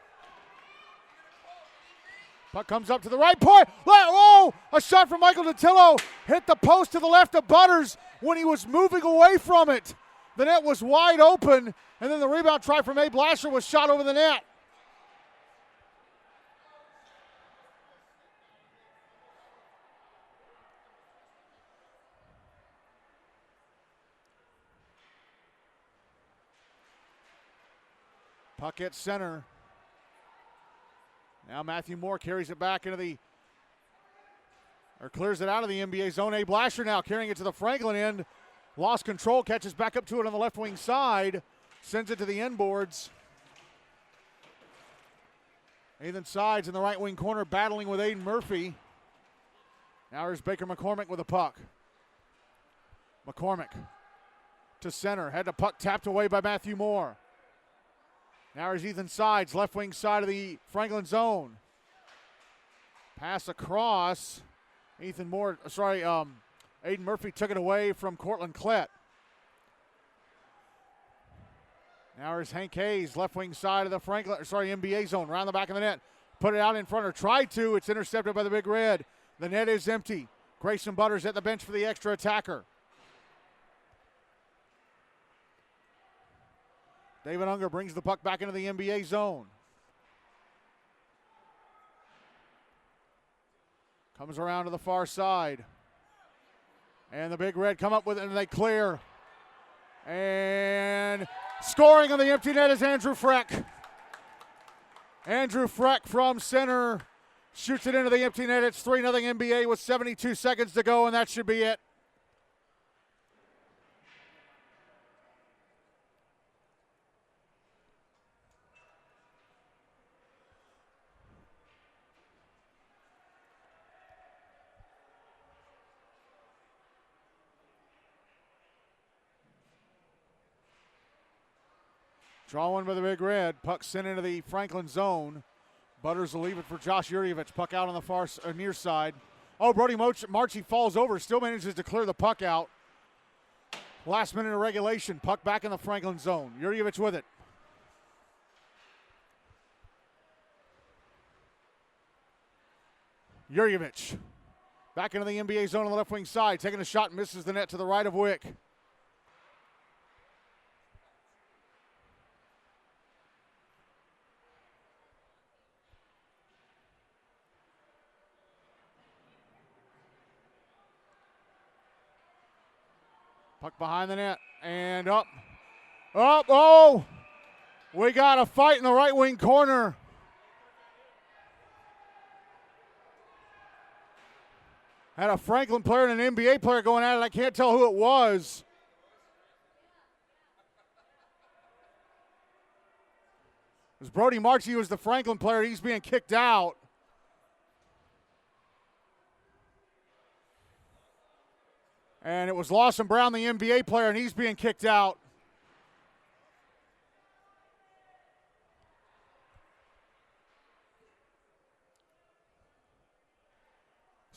Puck comes up to the right point. Oh, a shot from Michael Datillo. Hit the post to the left of Butters when he was moving away from it. The net was wide open, and then the rebound try from Abe Blasher was shot over the net. Puck at center. Now Matthew Moore carries it back into clears it out of the NBA zone. A Blasher now carrying it to the Franklin end. Lost control, catches back up to it on the left wing side. Sends it to the end boards. Ethan Sides in the right wing corner battling with Aiden Murphy. Now here's Baker McCormick with the puck. McCormick to center. Had the puck tapped away by Matthew Moore. Now here's Ethan Sides, left wing side of the Franklin zone. Pass across. Aiden Murphy took it away from Cortland Klett. Now here's Hank Hayes, left wing side of the NBA zone, around the back of the net. Put it out in front, or tried to. It's intercepted by the Big Red. The net is empty. Grayson Butters at the bench for the extra attacker. David Unger brings the puck back into the NBA zone. Comes around to the far side. And the Big Red come up with it, and they clear. And scoring on the empty net is Andrew Freck. Andrew Freck from center shoots it into the empty net. It's 3-0 NBA with 72 seconds to go, and that should be it. Draw one by the Big Red. Puck sent into the Franklin zone. Butters will leave it for Josh Yurievich. Puck out on the far near side. Oh, Brody Marchi falls over. Still manages to clear the puck out. Last minute of regulation. Puck back in the Franklin zone. Yurievich with it. Yurievich back into the NBA zone on the left wing side. Taking a shot, misses the net to the right of Wick. Puck behind the net and up. Up, oh! We got a fight in the right wing corner. Had a Franklin player and an NBA player going at it. I can't tell who it was. It was Brody Marchi who was the Franklin player. He's being kicked out. And it was Lawson Brown, the NBA player, and he's being kicked out.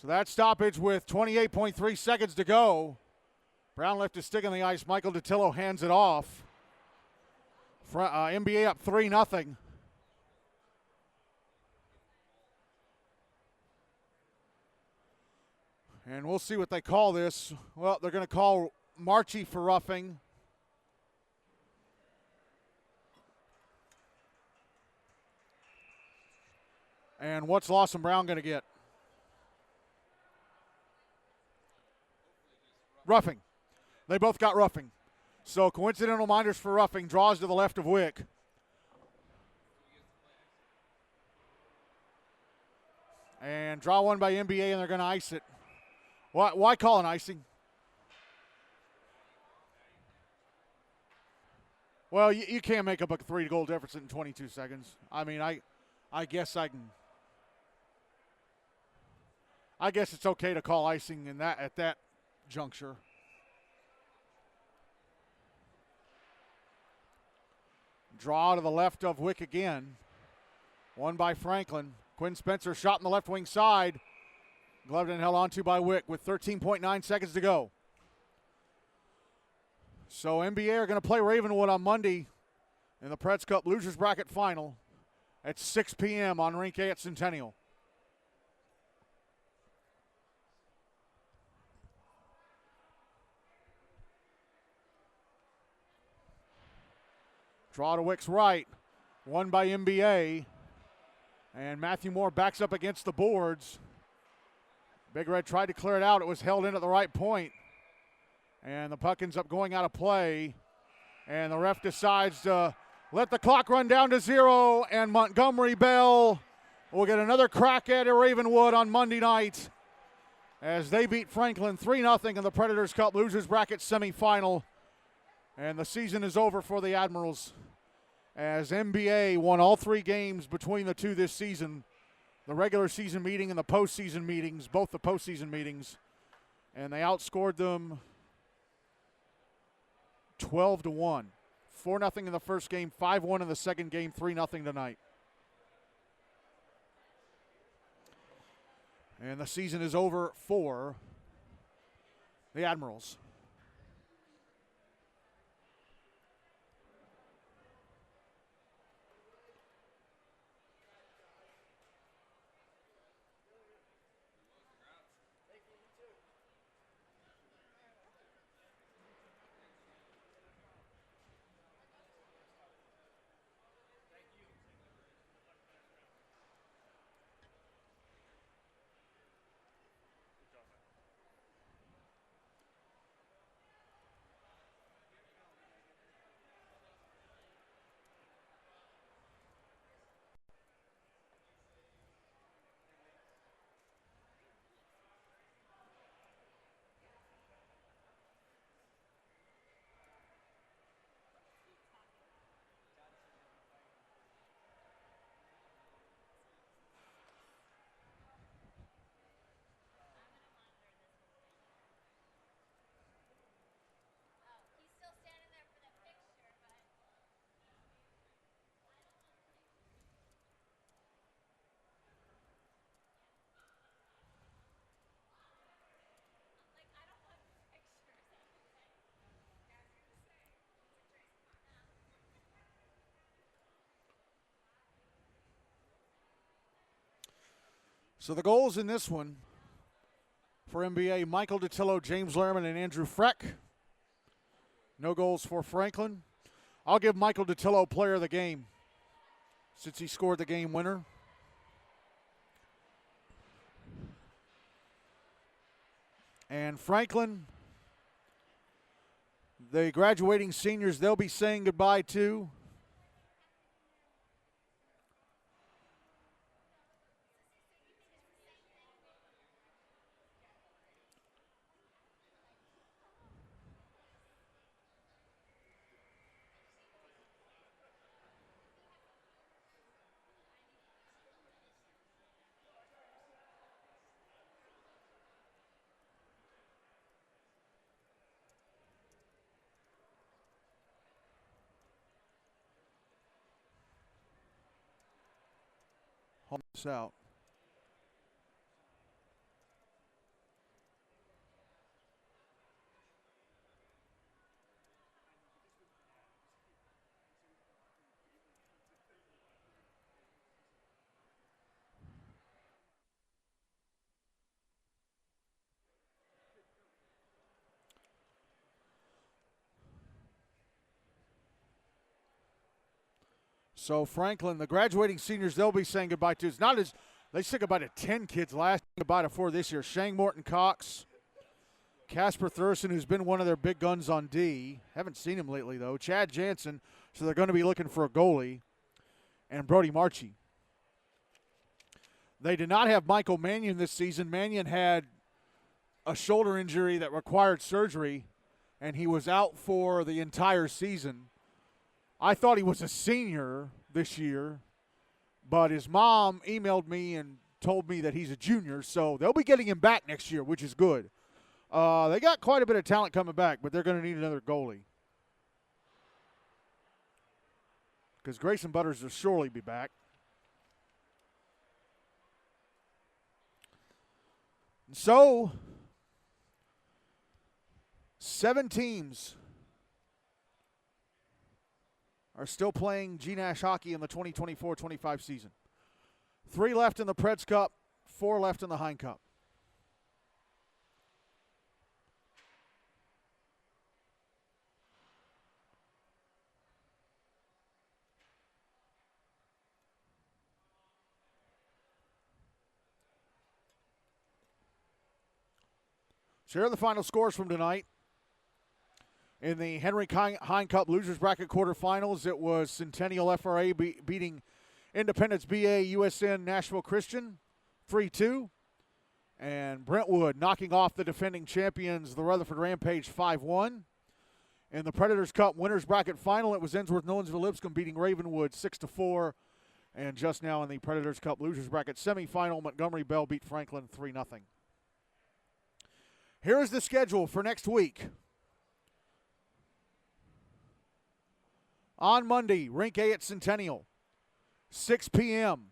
So that stoppage with 28.3 seconds to go. Brown left his stick on the ice. Michael DiTillo hands it off. NBA up 3-0. And we'll see what they call this. Well, they're going to call Marchi for roughing. And what's Lawson Brown going to get? Roughing. They both got roughing. So coincidental minders for roughing. Draws to the left of Wick. And draw one by NBA, and they're going to ice it. Why call an icing? Well, you can't make up a 3-goal deficit in 22 seconds. I mean, I guess I can. I guess it's okay to call icing in that at that juncture. Draw to the left of Wick again. One by Franklin. Quinn Spencer shot in the left wing side. Gloved and held onto by Wick with 13.9 seconds to go. So NBA are going to play Ravenwood on Monday in the Preds Cup Losers Bracket Final at 6 p.m. on Rink A at Centennial. Draw to Wick's right. One by NBA. And Matthew Moore backs up against the boards. Big Red tried to clear it out. It was held in at the right point. And the puck ends up going out of play. And the ref decides to let the clock run down to 0. And Montgomery Bell will get another crack at Ravenwood on Monday night as they beat Franklin 3-0 in the Predators Cup Losers Bracket semifinal. And the season is over for the Admirals as NBA won all 3 games between the two this season. The regular season meeting and the postseason meetings, both the postseason meetings. And they outscored them 12-1. 4-0 in the first game, 5-1 in the second game, 3-0 tonight. And the season is over for the Admirals. So the goals in this one for MBA, Michael Detillo, James Lehrman, and Andrew Freck. No goals for Franklin. I'll give Michael Detillo player of the game since he scored the game winner. And Franklin, the graduating seniors, they'll be saying goodbye to home this out. So Franklin, the graduating seniors, they'll be saying goodbye to. It's not as they said goodbye to 10 kids last, goodbye to 4 this year. Shang Morton Cox, Casper Thurston, who's been one of their big guns on D. Haven't seen him lately, though. Chad Jansen, so they're going to be looking for a goalie. And Brody Marchie. They did not have Michael Mannion this season. Mannion had a shoulder injury that required surgery, and he was out for the entire season. I thought he was a senior this year, but his mom emailed me and told me that he's a junior, so they'll be getting him back next year, which is good. They got quite a bit of talent coming back, but they're going to need another goalie. Because Grayson Butters will surely be back. So, 7 teams are still playing GNASH hockey in the 2024-25 season. 3 left in the Preds Cup, 4 left in the Hein Cup. So here are the final scores from tonight. In the Henry Hein Cup Losers Bracket quarterfinals, it was Centennial FRA beating Independence BA USN Nashville Christian 3-2. And Brentwood knocking off the defending champions, the Rutherford Rampage, 5-1. In the Predators Cup Winners Bracket final, it was Ensworth-Nolensville Lipscomb beating Ravenwood 6-4. And just now in the Predators Cup Losers Bracket semifinal, Montgomery Bell beat Franklin 3-0. Here is the schedule for next week. On Monday, Rink A at Centennial, 6 p.m.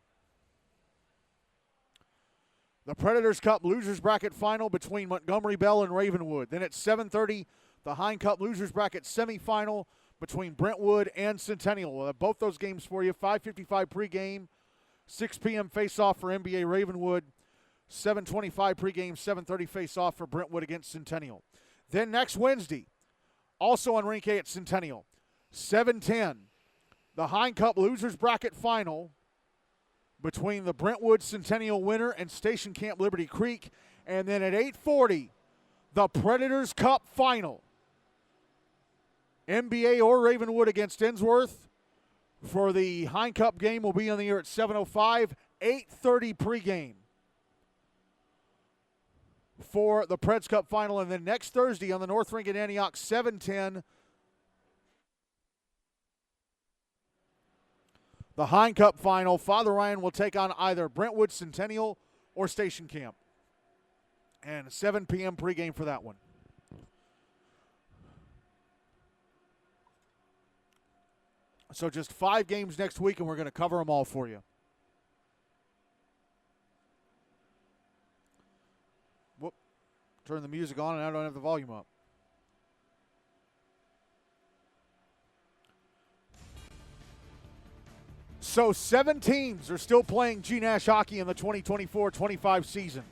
The Predators Cup Losers Bracket final between Montgomery Bell and Ravenwood. Then at 7:30, the Hein Cup Losers Bracket semifinal between Brentwood and Centennial. We'll have both those games for you. 5:55 pregame, 6 p.m. face-off for NBA Ravenwood, 7:25 pregame, 7:30 face-off for Brentwood against Centennial. Then next Wednesday, also on Rink A at Centennial, 7:10, the Hein Cup Losers Bracket final between the Brentwood Centennial winner and Station Camp Liberty Creek. And then at 8:40, the Predators Cup final. NBA or Ravenwood against Ensworth. For the Hein Cup game, will be on the air at 7:05, 8:30 pregame for the Preds Cup final. And then next Thursday on the North Rink at Antioch, 7:10, the Hein Cup final. Father Ryan will take on either Brentwood, Centennial, or Station Camp. And 7 p.m. pregame for that one. So just 5 games next week, and we're going to cover them all for you. Whoop. Turn the music on, and I don't have the volume up. So 7 teams are still playing GNASH hockey in the 2024-25 season.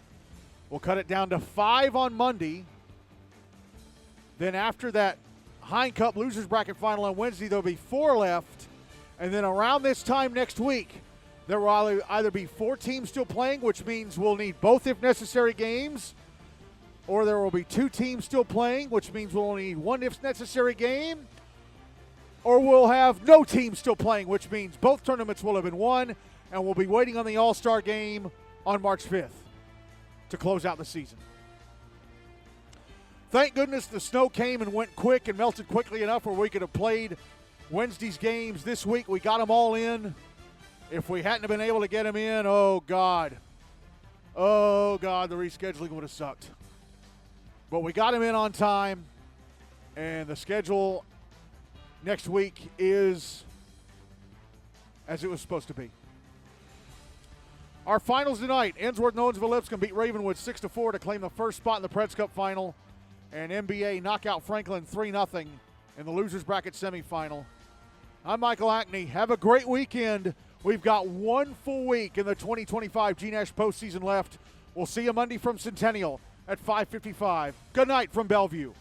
We'll cut it down to 5 on Monday. Then after that Hein Cup losers bracket final on Wednesday, there'll be 4 left. And then around this time next week, there will either be 4 teams still playing, which means we'll need both if necessary games, or there will be 2 teams still playing, which means we'll only need 1 if necessary game, or we'll have no team still playing, which means both tournaments will have been won, and we'll be waiting on the All-Star game on March 5th to close out the season. Thank goodness the snow came and went quick and melted quickly enough where we could have played Wednesday's games this week. We got them all in. If we hadn't have been able to get them in, oh, God, the rescheduling would have sucked. But we got them in on time, and the schedule next week is as it was supposed to be. Our finals tonight, Ensworth and Owensville-Lipscomb beat Ravenwood 6-4 to claim the first spot in the Preds Cup final, and NBA knock out Franklin 3-0 in the losers bracket semifinal. I'm Michael Hackney. Have a great weekend. We've got 1 full week in the 2025 GNASH postseason left. We'll see you Monday from Centennial at 5:55. Good night from Bellevue.